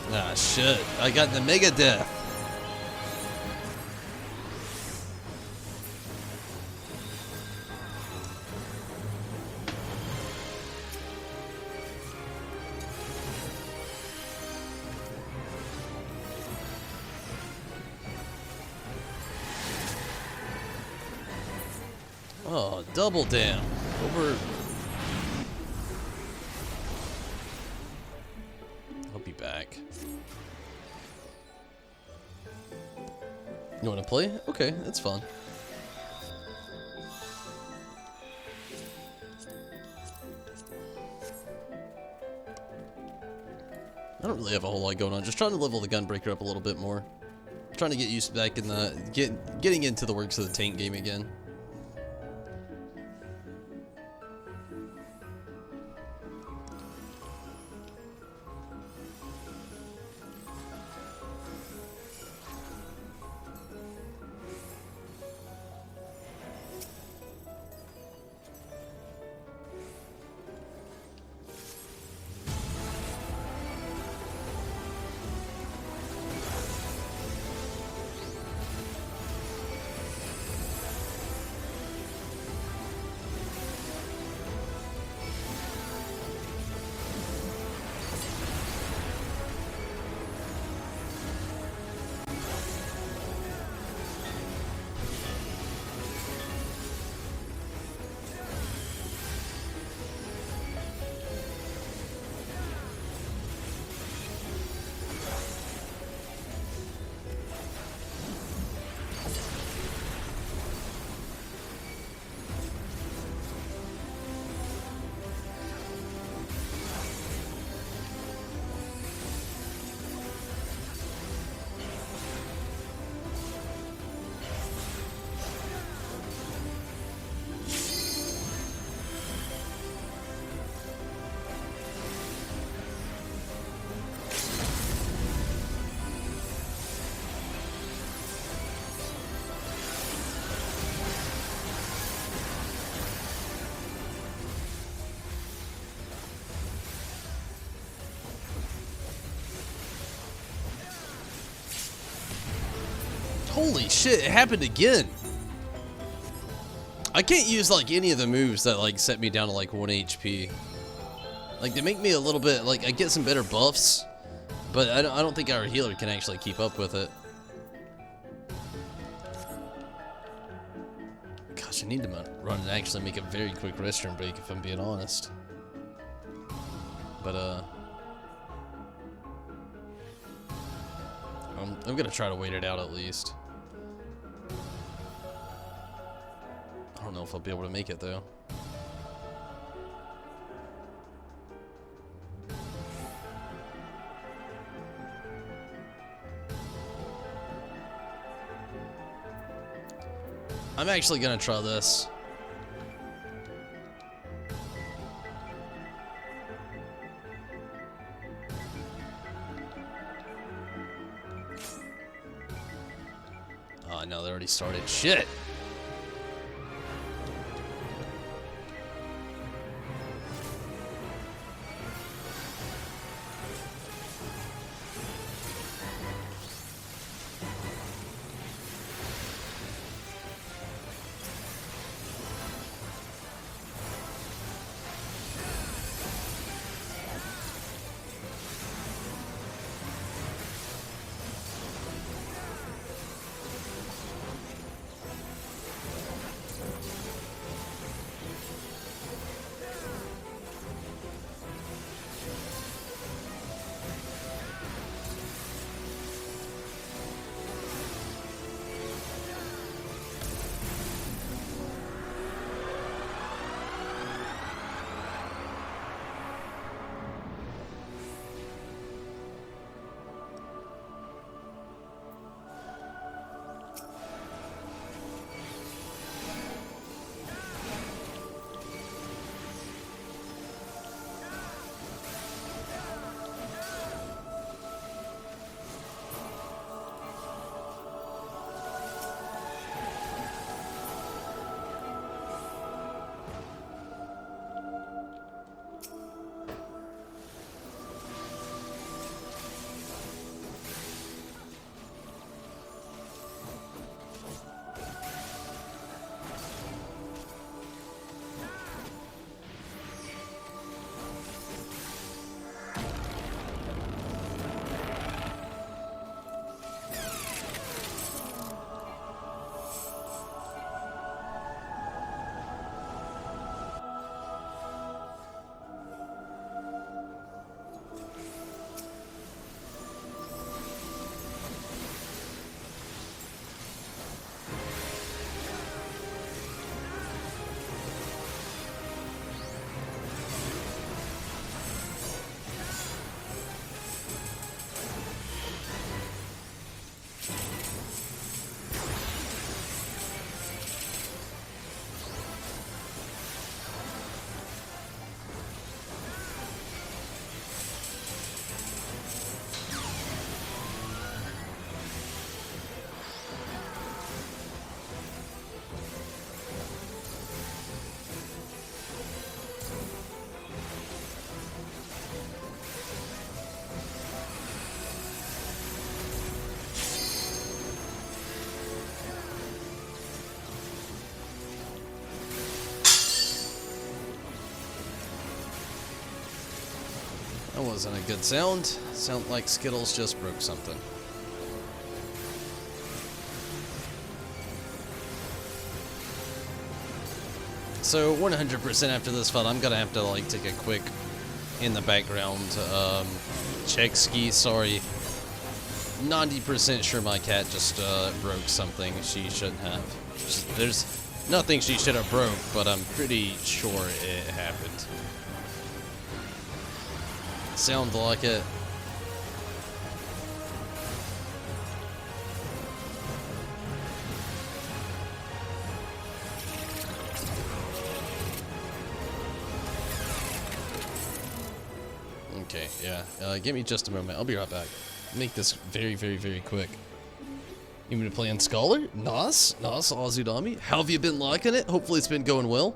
S1: Ah, shit. I got the Mega Death. Oh, double down. Over. I'll be back. You want to play? Okay, that's fun. I don't really have a whole lot going on. Just trying to level the Gunbreaker up a little bit more. Trying to get used back in the getting into the works of the tank game again. Holy shit, it happened again. I can't use like any of the moves that like set me down to like 1 HP. Like they make me a little bit, like I get some better buffs, but I don't think our healer can actually keep up with it. Gosh, I need to run and actually make a very quick restroom break if I'm being honest. But I'm gonna try to wait it out at least. I don't know if I'll be able to make it though. I'm actually gonna try this. Oh no, they already started. Shit! That wasn't a good sound. Sound like Skittles just broke something. So 100% after this fight, I'm gonna have to like take a quick in the background check ski. Sorry, 90% sure my cat just broke something she shouldn't have. There's nothing she should have broke, but I'm pretty sure it happened. Sounds like it. Okay, yeah. Give me just a moment. I'll be right back. Make this very, very, very quick. You want to play on Scholar? Nice, Azudami. How have you been liking it? Hopefully it's been going well.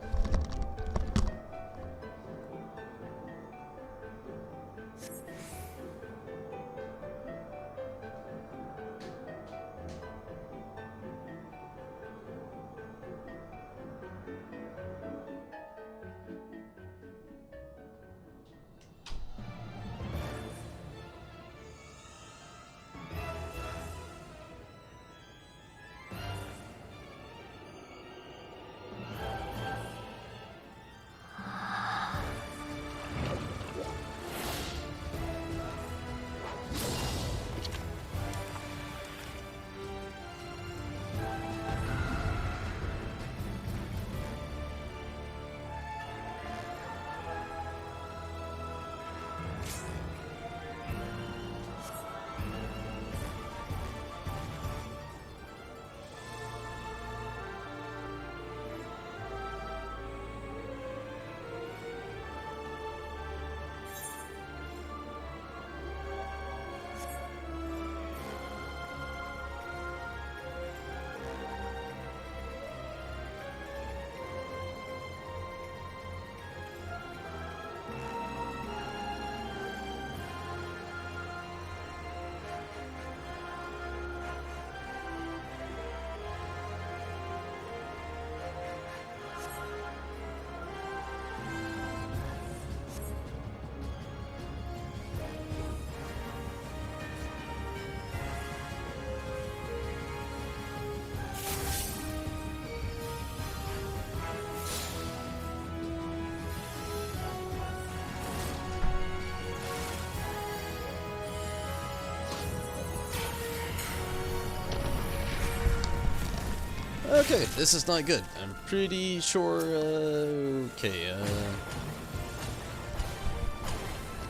S1: Okay, this is not good. I'm pretty sure, okay,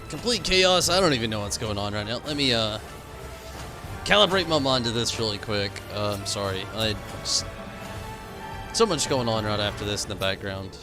S1: complete chaos. I don't even know what's going on right now. Let me, calibrate my mind to this really quick. I'm sorry. So much going on right after this in the background.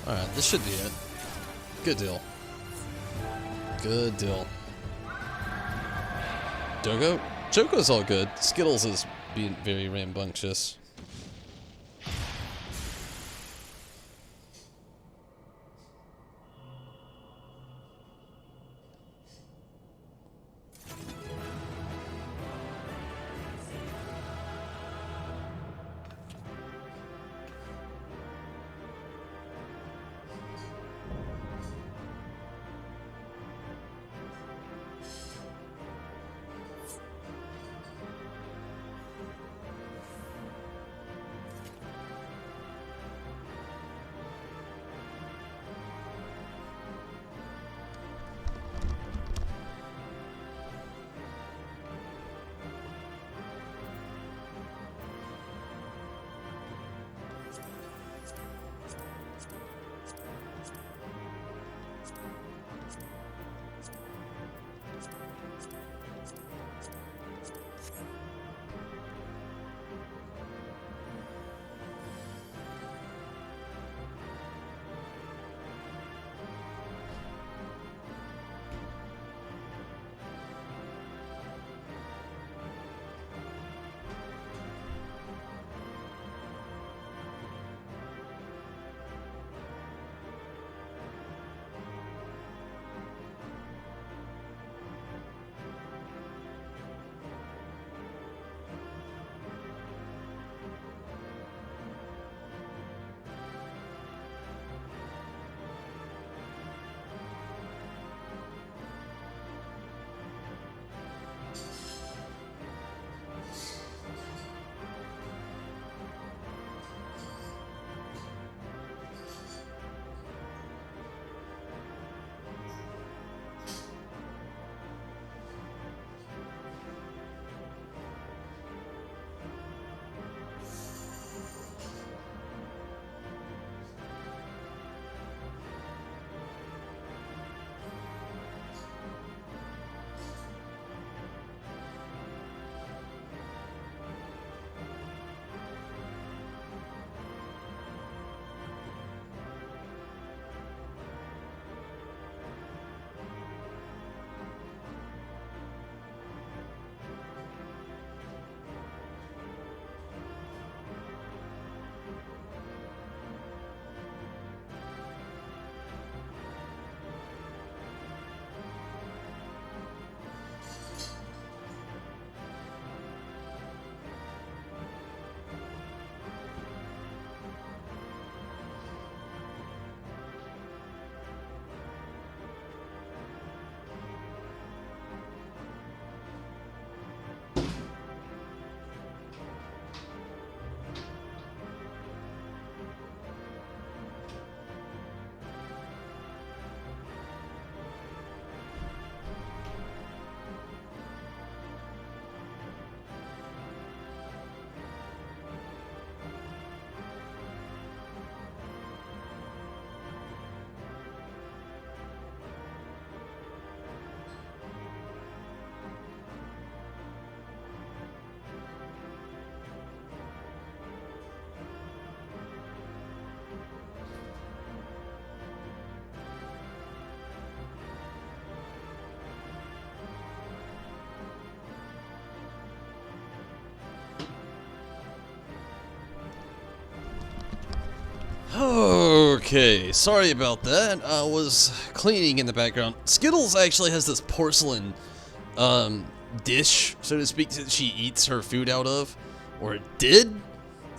S1: Alright, this should be it. Good deal. Good deal. Dogo? Choco's all good. Skittles is being very rambunctious. Okay, sorry about that. I was cleaning in the background. Skittles actually has this porcelain dish, so to speak, that she eats her food out of, or it did.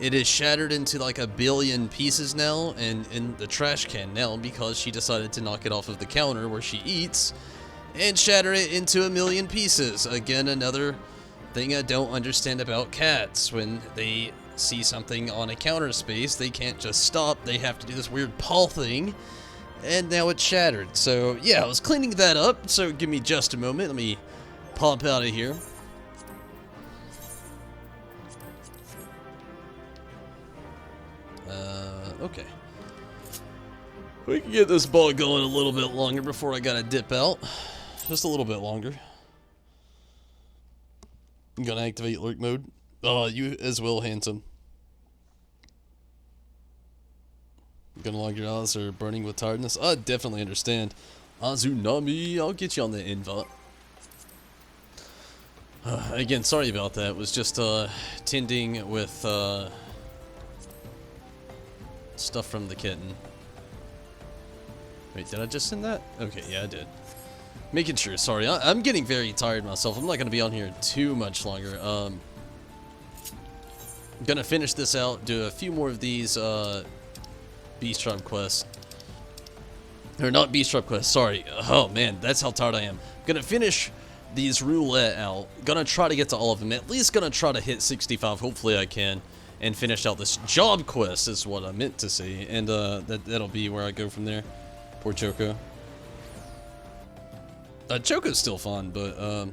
S1: It is shattered into like 1 billion pieces now, and in the trash can now because she decided to knock it off of the counter where she eats and shatter it into 1 million pieces. Again, another thing I don't understand about cats. When they see something on a counter space, they can't just stop. They have to do this weird paw thing, and now it's shattered. So yeah, I was cleaning that up, so give me just a moment. Let me pop out of here. Okay. We can get this ball going a little bit longer before I gotta dip out. Just a little bit longer. I'm gonna activate lurk mode. You as well, handsome. Gonna log your eyes are burning with tiredness. I definitely understand. Azunami, I'll get you on the invite. Again, sorry about that. It was just tending with stuff from the kitten. Wait, did I just send that? Okay, yeah, I did. Making sure. Sorry, I'm getting very tired myself. I'm not gonna be on here too much longer. I'm gonna finish this out. Do a few more of these Beast Tribe quests. Or not Beast Tribe quests. Sorry. Oh man, that's how tired I am. Gonna finish these Roulette out. Gonna try to get to all of them. At least gonna try to hit 65. Hopefully I can. And finish out this job quest is what I meant to say. And that'll be where I go from there. Poor Choco. Choco's still fun, but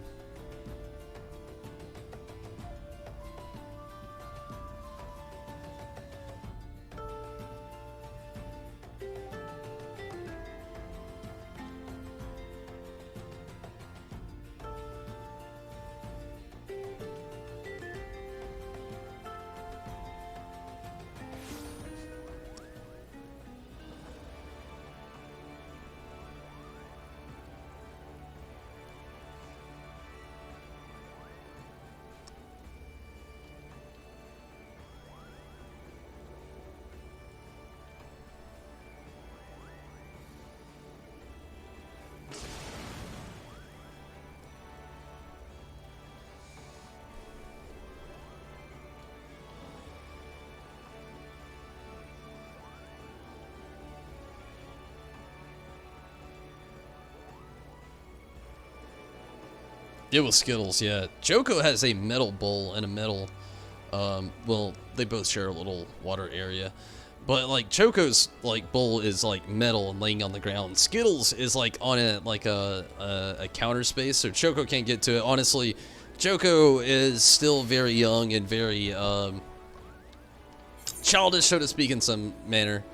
S1: it was Skittles, yeah. Choco has a metal bowl and a metal, well, they both share a little water area. But, like, Choco's, like, bowl is, like, metal and laying on the ground. Skittles is, like, on a counter space, so Choco can't get to it. Honestly, Choco is still very young and very, childish, so to speak, in some manner.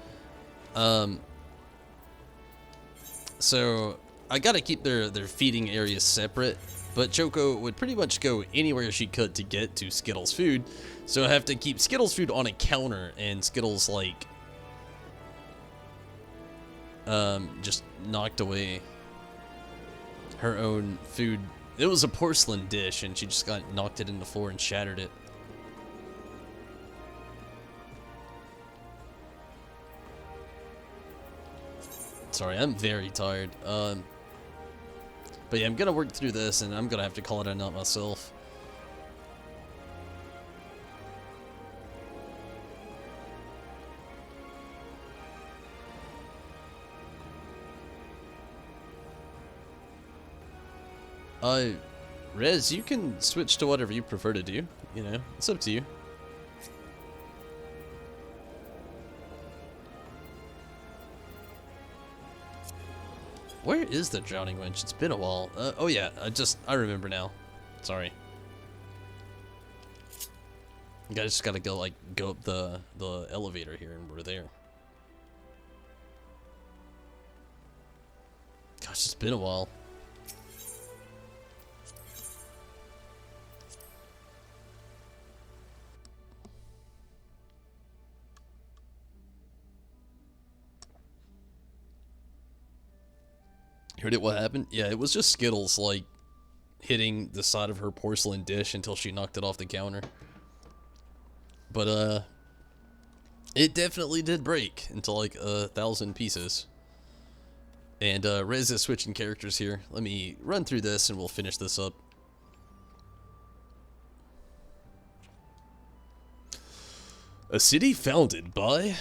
S1: So, I gotta keep their feeding areas separate. But Choco would pretty much go anywhere she could to get to Skittles' food. So I have to keep Skittles' food on a counter, and Skittles, like, just knocked away her own food. It was a porcelain dish, and she just knocked it in the floor and shattered it. Sorry, I'm very tired. But yeah, I'm gonna work through this, and I'm gonna have to call it a night myself. Rez, you can switch to whatever you prefer to do. You know, it's up to you. Where is the drowning winch? It's been a while. Oh yeah, I remember now. Sorry. You guys just gotta go up the elevator here, and we're there. Gosh, it's been a while. Heard it? What happened? Yeah, it was just Skittles, like, hitting the side of her porcelain dish until she knocked it off the counter. But, It definitely did break into like 1,000 pieces. And Rez is switching characters here. Let me run through this and we'll finish this up. A city founded by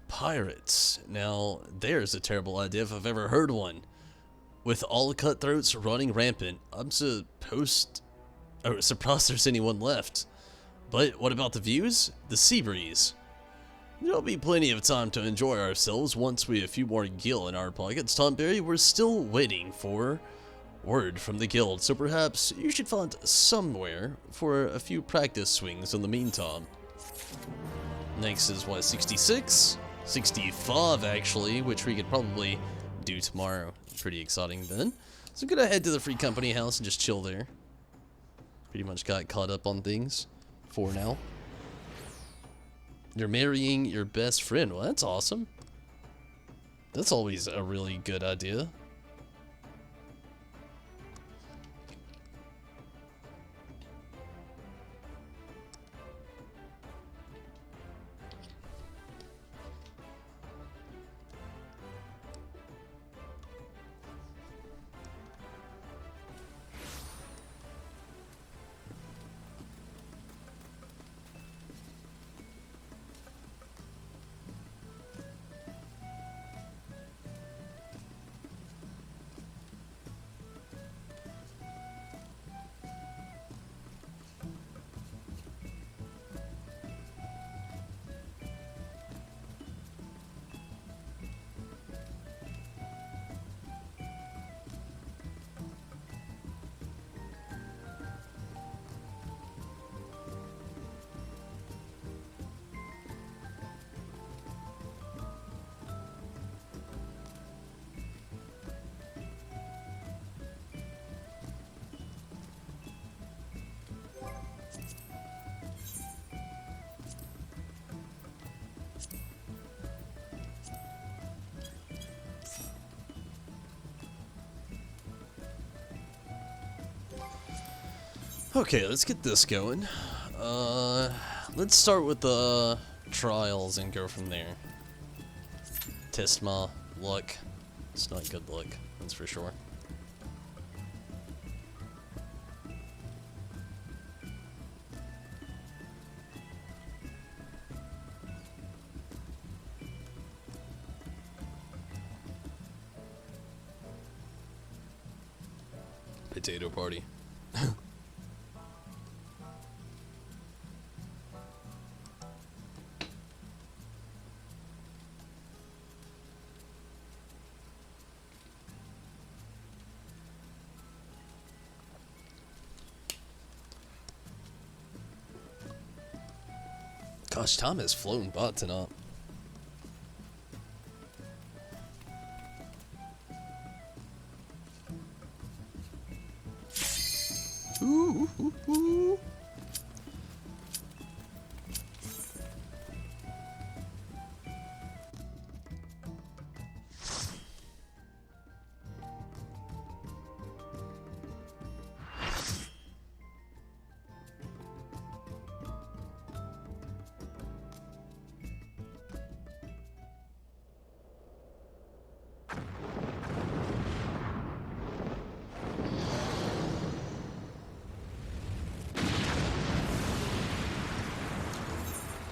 S1: pirates. Now, there's a terrible idea if I've ever heard one. With all cutthroats running rampant, I'm surprised there's anyone left. But what about the views? The sea breeze. There'll be plenty of time to enjoy ourselves once we have a few more gil in our pockets, Tonberry. We're still waiting for word from the guild, so perhaps you should find somewhere for a few practice swings in the meantime. Next is what, 66? 65 actually, which we could probably do tomorrow. Pretty exciting then. So I'm gonna head to the Free Company house and just chill there. Pretty much got caught up on things for now. You're marrying your best friend. Well, that's awesome. That's always a really good idea. Okay, let's get this going. Let's start with the trials and go from there. Test my luck. It's not good luck, that's for sure. Potato party. Gosh, time has flown by tonight. Ooh, ooh, ooh.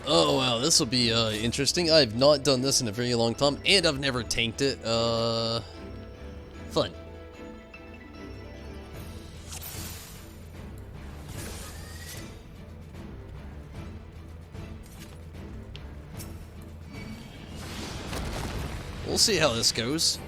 S1: Oh wow, this will be interesting. I've not done this in a very long time, and I've never tanked it. Fun. We'll see how this goes.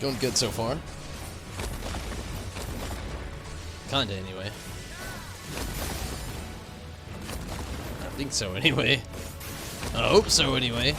S1: Going good so far. Kinda, anyway. I think so, anyway. I hope so, anyway.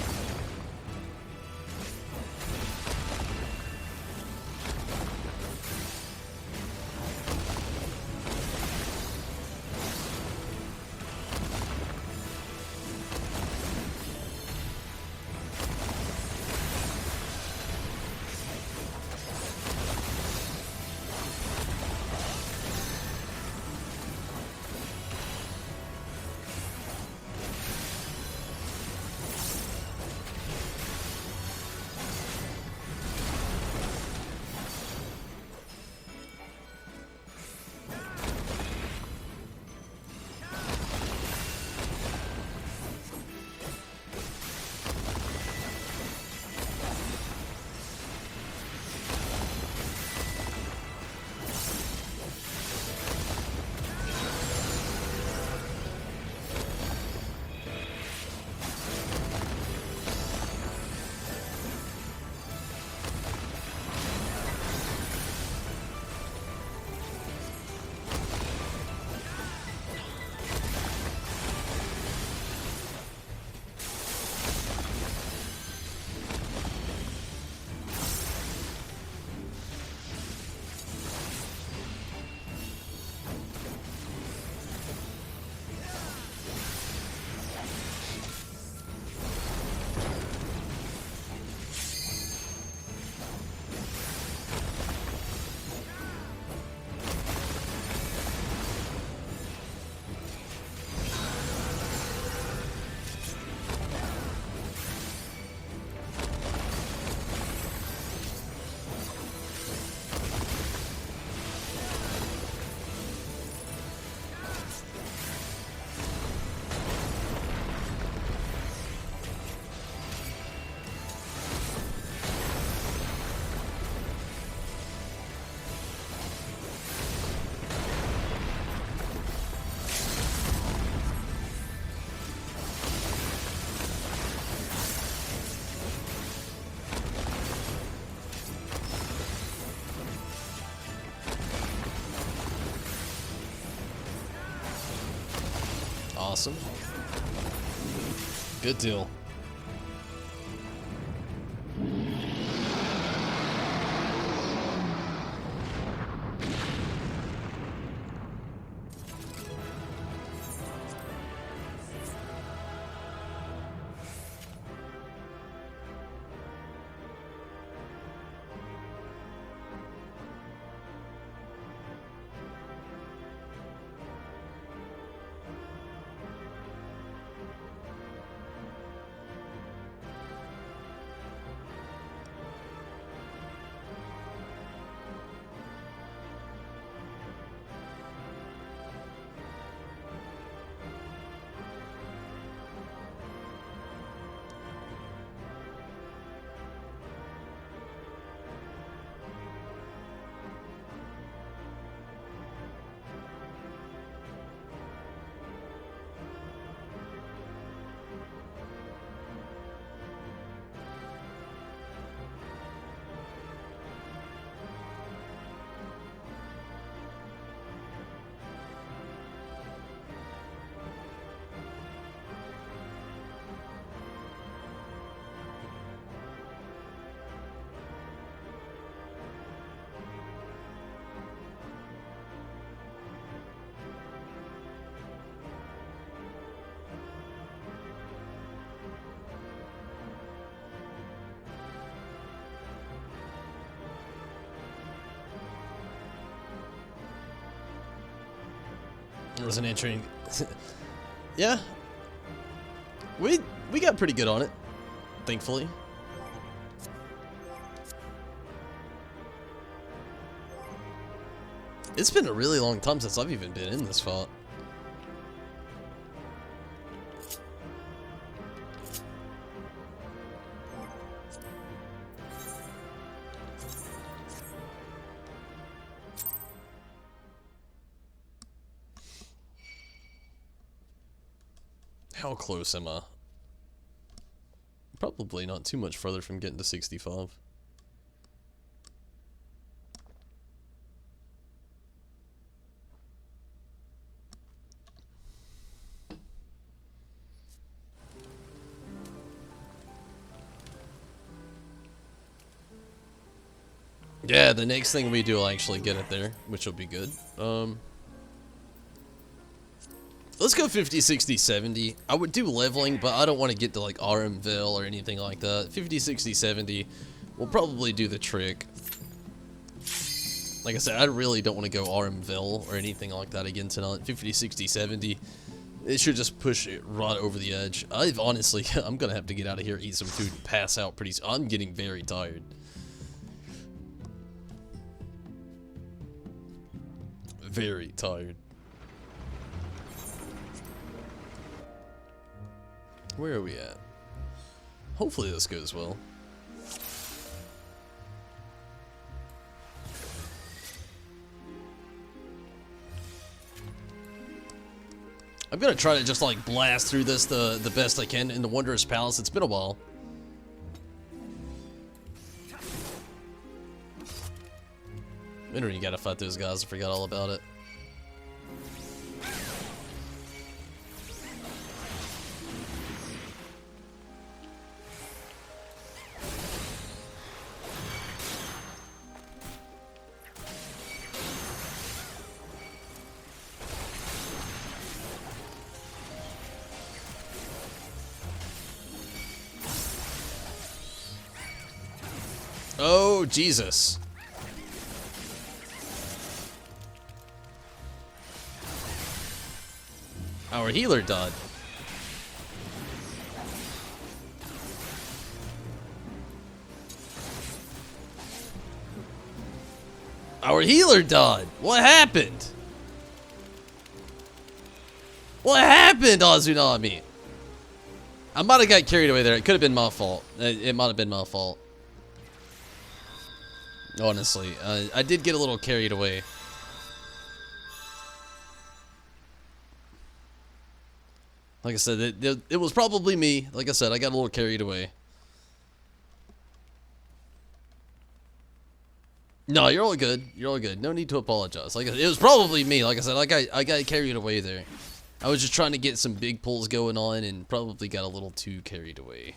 S1: Awesome. Good deal. It was an entry. Yeah. We got pretty good on it, thankfully. It's been a really long time since I've even been in this fight. How close am I? Probably not too much further from getting to 65. Yeah, the next thing we do will actually get it there, which will be good. Let's go 50, 60, 70. I would do leveling, but I don't want to get to like RMVille or anything like that. 50, 60, 70 will probably do the trick. Like I said, I really don't want to go RMVille or anything like that again tonight. 50, 60, 70. It should just push it right over the edge. I've honestly, I'm going to have to get out of here, eat some food, and pass out pretty soon. I'm getting very tired. Very tired. Where are we at? Hopefully this goes well. I'm gonna try to just like blast through this the best I can in the Wondrous Palace. It's been a while. I don't even gotta fight those guys. I forgot all about it. Oh, Jesus. Our healer died. Our healer died. What happened? What happened, Azunami? I might have got carried away there. It could have been my fault. It might have been my fault. Honestly, I did get a little carried away. Like I said, it was probably me. Like I said, I got a little carried away. No, you're all good. You're all good. No need to apologize. Like it was probably me. Like I said, I got carried away there. I was just trying to get some big pulls going on and probably got a little too carried away.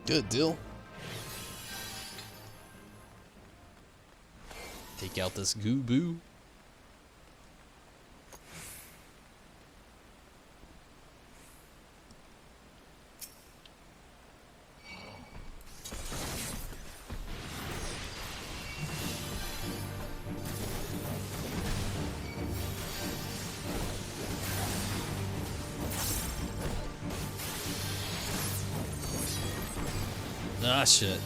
S1: Good deal. Take out this goo boo. Ah, shit.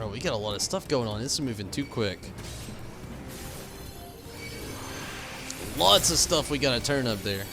S1: Bro, we got a lot of stuff going on. This is moving too quick. Lots of stuff we gotta turn up there.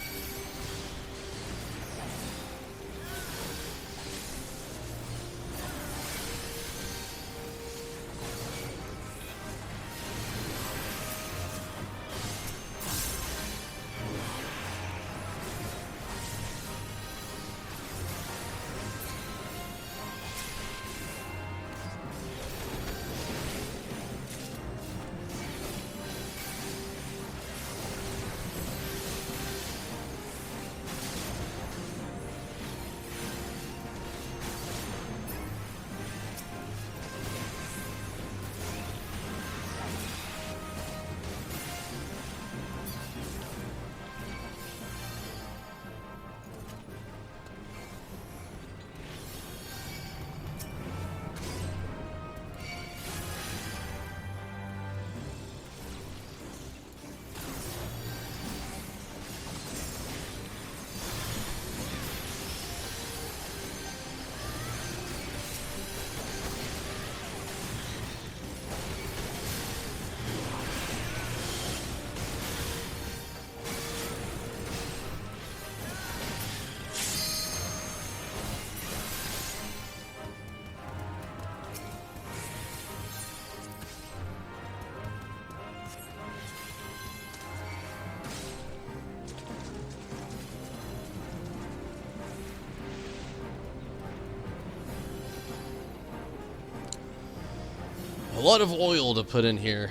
S1: A lot of oil to put in here.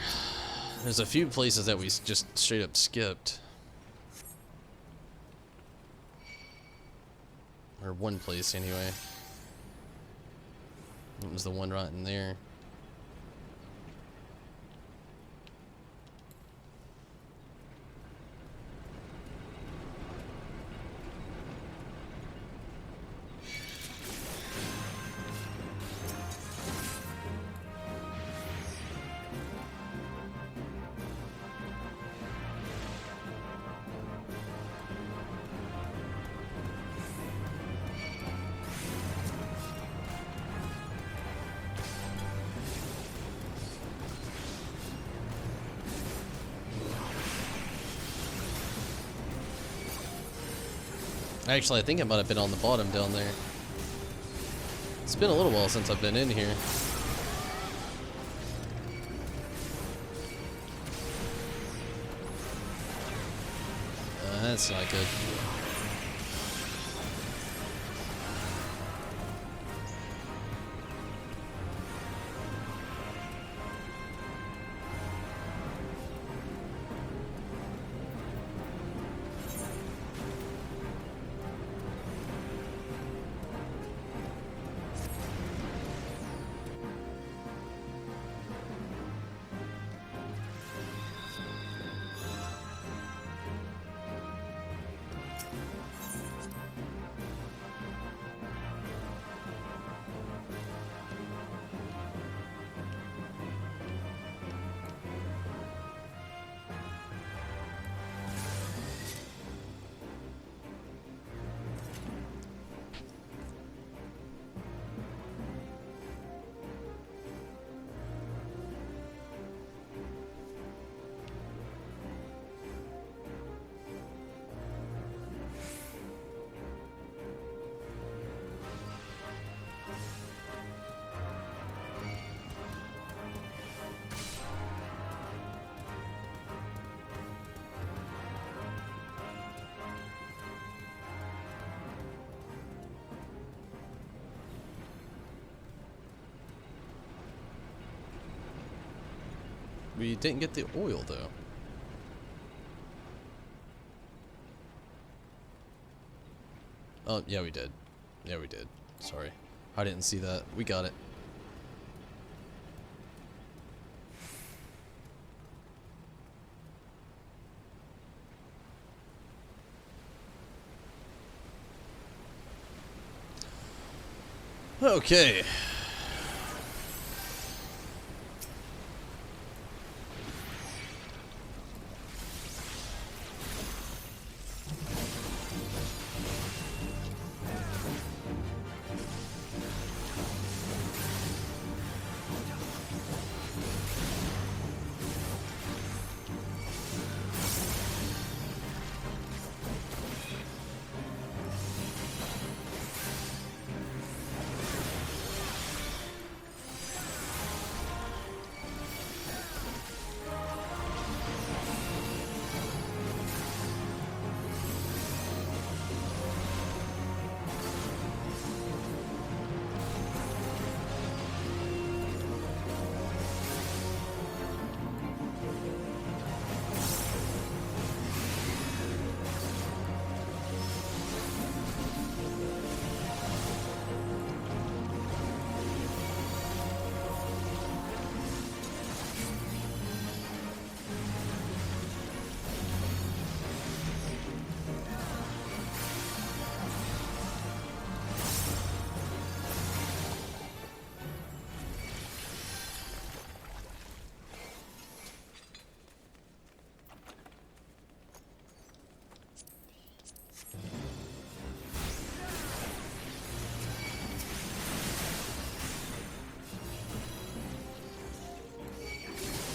S1: There's a few places that we just straight up skipped. Or one place anyway. It was the one right in there. Actually, I think it might have been on the bottom down there. It's been a little while since I've been in here. That's not good. We didn't get the oil though. Oh, yeah, we did. Yeah, we did. Sorry. I didn't see that. We got it. Okay.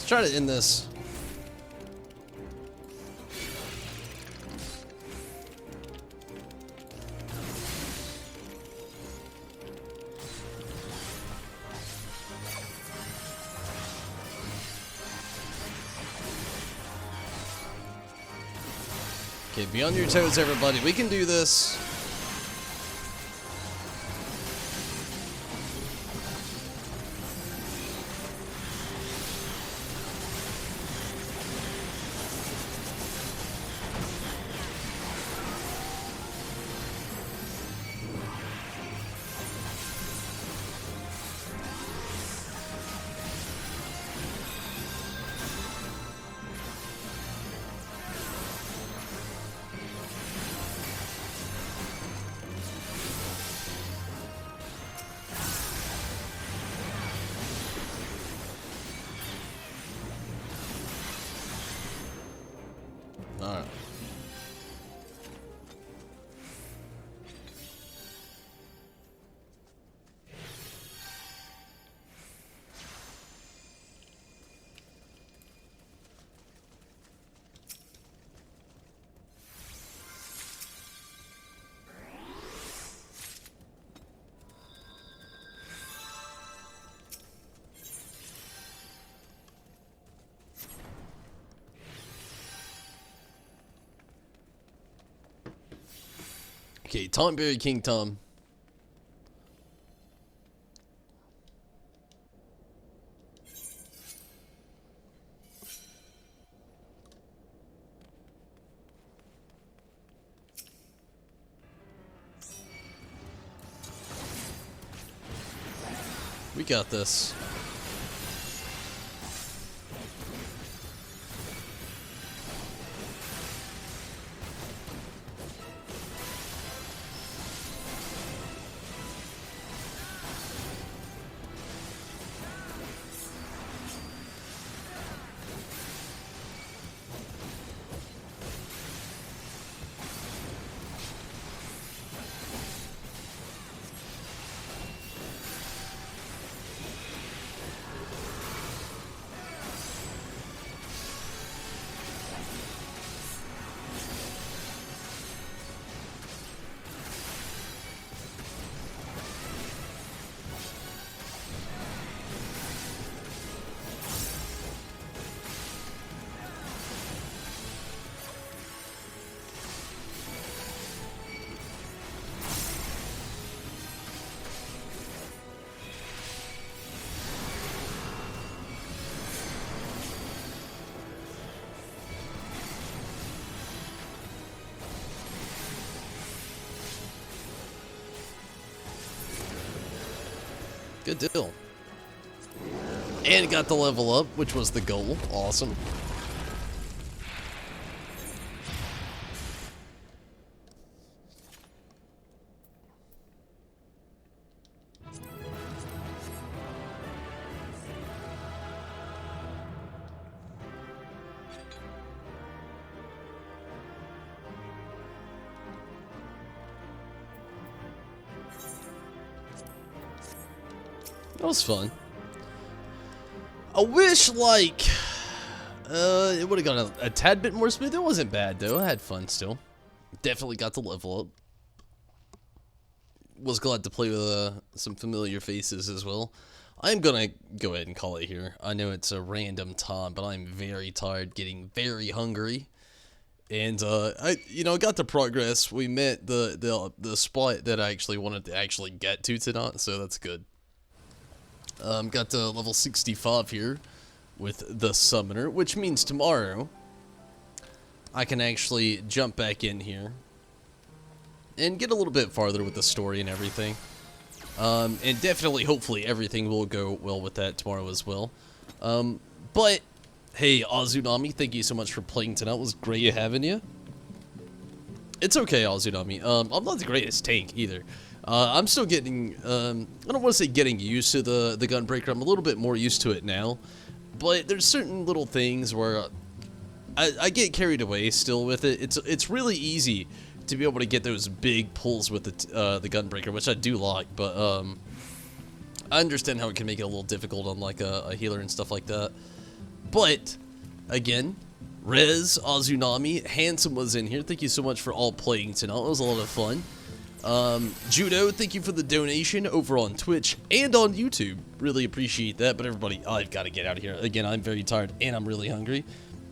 S1: Let's try to end this. Okay, be on your toes, everybody. We can do this. Okay, Tomberry King Tom. We got this. Good deal. And got the level up, which was the goal. Awesome. That was fun. I wish, like, it would have gone a tad bit more smooth. It wasn't bad, though. I had fun still. Definitely got to level up. Was glad to play with some familiar faces as well. I'm gonna go ahead and call it here. I know it's a random time, but I'm very tired, getting very hungry. And, I got to progress. We met the spot that I actually wanted to actually get to tonight, so that's good. Got to level 65 here with the summoner, which means tomorrow I can actually jump back in here and get a little bit farther with the story and everything. And definitely, hopefully, everything will go well with that tomorrow as well. But, hey, Azunami, thank you so much for playing tonight. It was great having you. It's okay, Azunami. I'm not the greatest tank either. I'm still getting, I don't want to say getting used to the Gunbreaker. I'm a little bit more used to it now. But there's certain little things where I get carried away still with it. It's really easy to be able to get those big pulls with the Gunbreaker, which I do like. But I understand how it can make it a little difficult on like a healer and stuff like that. But, again, Rez, Azunami, Handsome was in here. Thank you so much for all playing tonight. It was a lot of fun. Judo, thank you for the donation over on Twitch and on YouTube. Really appreciate that. But everybody, I've got to get out of here. Again, I'm very tired and I'm really hungry.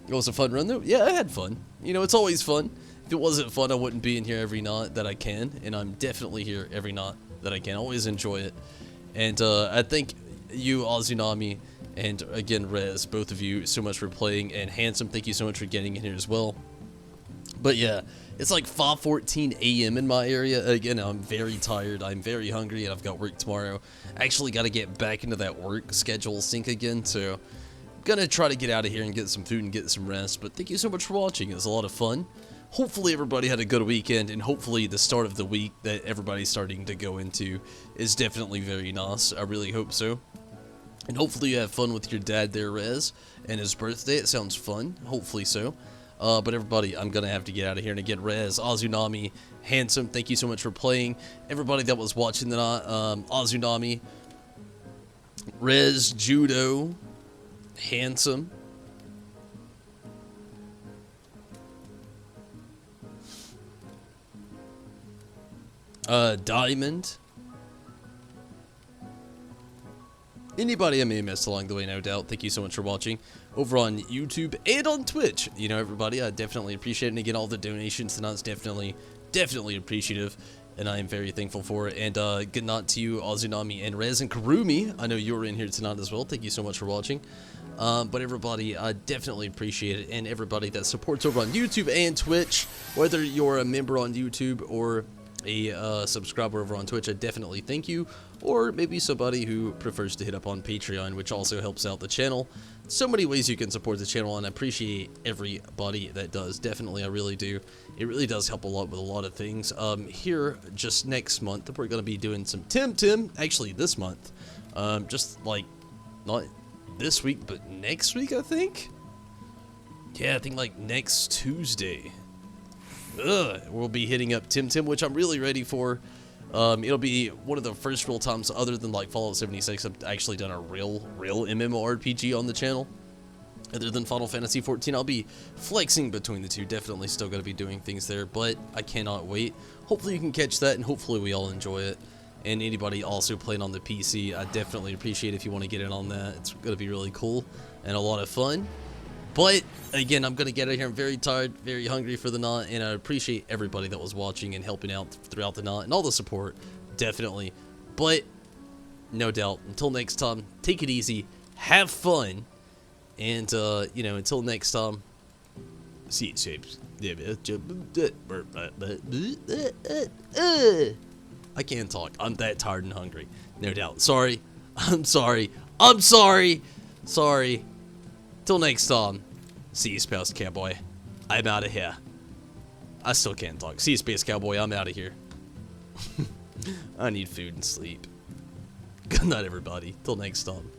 S1: It was a fun run though. Yeah, I had fun. You know, it's always fun. If it wasn't fun, I wouldn't be in here every night that I can. And I'm definitely here every night that I can. Always enjoy it. And I thank you, Azunami, and again, Rez, both of you so much for playing. And Handsome, thank you so much for getting in here as well. But yeah, it's like 5:14 a.m. in my area. Again, I'm very tired. I'm very hungry, and I've got work tomorrow. I actually got to get back into that work schedule sync again, so I'm gonna try to get out of here and get some food and get some rest. But thank you so much for watching. It was a lot of fun. Hopefully everybody had a good weekend, and hopefully the start of the week that everybody's starting to go into is definitely very nice. I really hope so. And hopefully you have fun with your dad there, Rez, and his birthday. It sounds fun. Hopefully so. But everybody, I'm going to have to get out of here. And again, Rez, Azunami, Handsome, thank you so much for playing. Everybody that was watching tonight, Azunami, Rez, Judo, Handsome, Diamond, anybody I may have missed along the way, no doubt. Thank you so much for watching over on YouTube and on Twitch. You know, everybody, I definitely appreciate it. And again, all the donations tonight's definitely definitely appreciative, and I am very thankful for it. And good night to you, Azunami and Rez and Karumi. I know you were in here tonight as well. Thank you so much for watching. But everybody, I definitely appreciate it, and everybody that supports over on YouTube and Twitch, whether you're a member on YouTube or a subscriber over on Twitch, I definitely thank you. Or maybe somebody who prefers to hit up on Patreon, which also helps out the channel. So many ways you can support the channel, and I appreciate everybody that does. Definitely, I really do. It really does help a lot with a lot of things. Here, just next month, we're going to be doing some Tim, actually this month. Just like, not this week, but next week, I think? Yeah, I think like next Tuesday. We'll be hitting up Tim, which I'm really ready for. It'll be one of the first real times, other than like Fallout 76, I've actually done a real MMORPG on the channel. Other than Final Fantasy 14, I'll be flexing between the two. Definitely still going to be doing things there, but I cannot wait. Hopefully you can catch that, and hopefully we all enjoy it. And anybody also playing on the PC, I definitely appreciate if you want to get in on that. It's going to be really cool and a lot of fun. But, again, I'm going to get out of here. I'm very tired, very hungry for the night, and I appreciate everybody that was watching and helping out throughout the night, and all the support, definitely. But, no doubt, until next time, take it easy, have fun, and, you know, until next time, see you, shapes. I can't talk. I'm that tired and hungry. No doubt. Sorry. I'm sorry. Sorry. Till next time, see you, Space Cowboy. I'm out of here. I still can't talk. See you, Space Cowboy. I'm out of here. I need food and sleep. Good night, everybody. Till next time.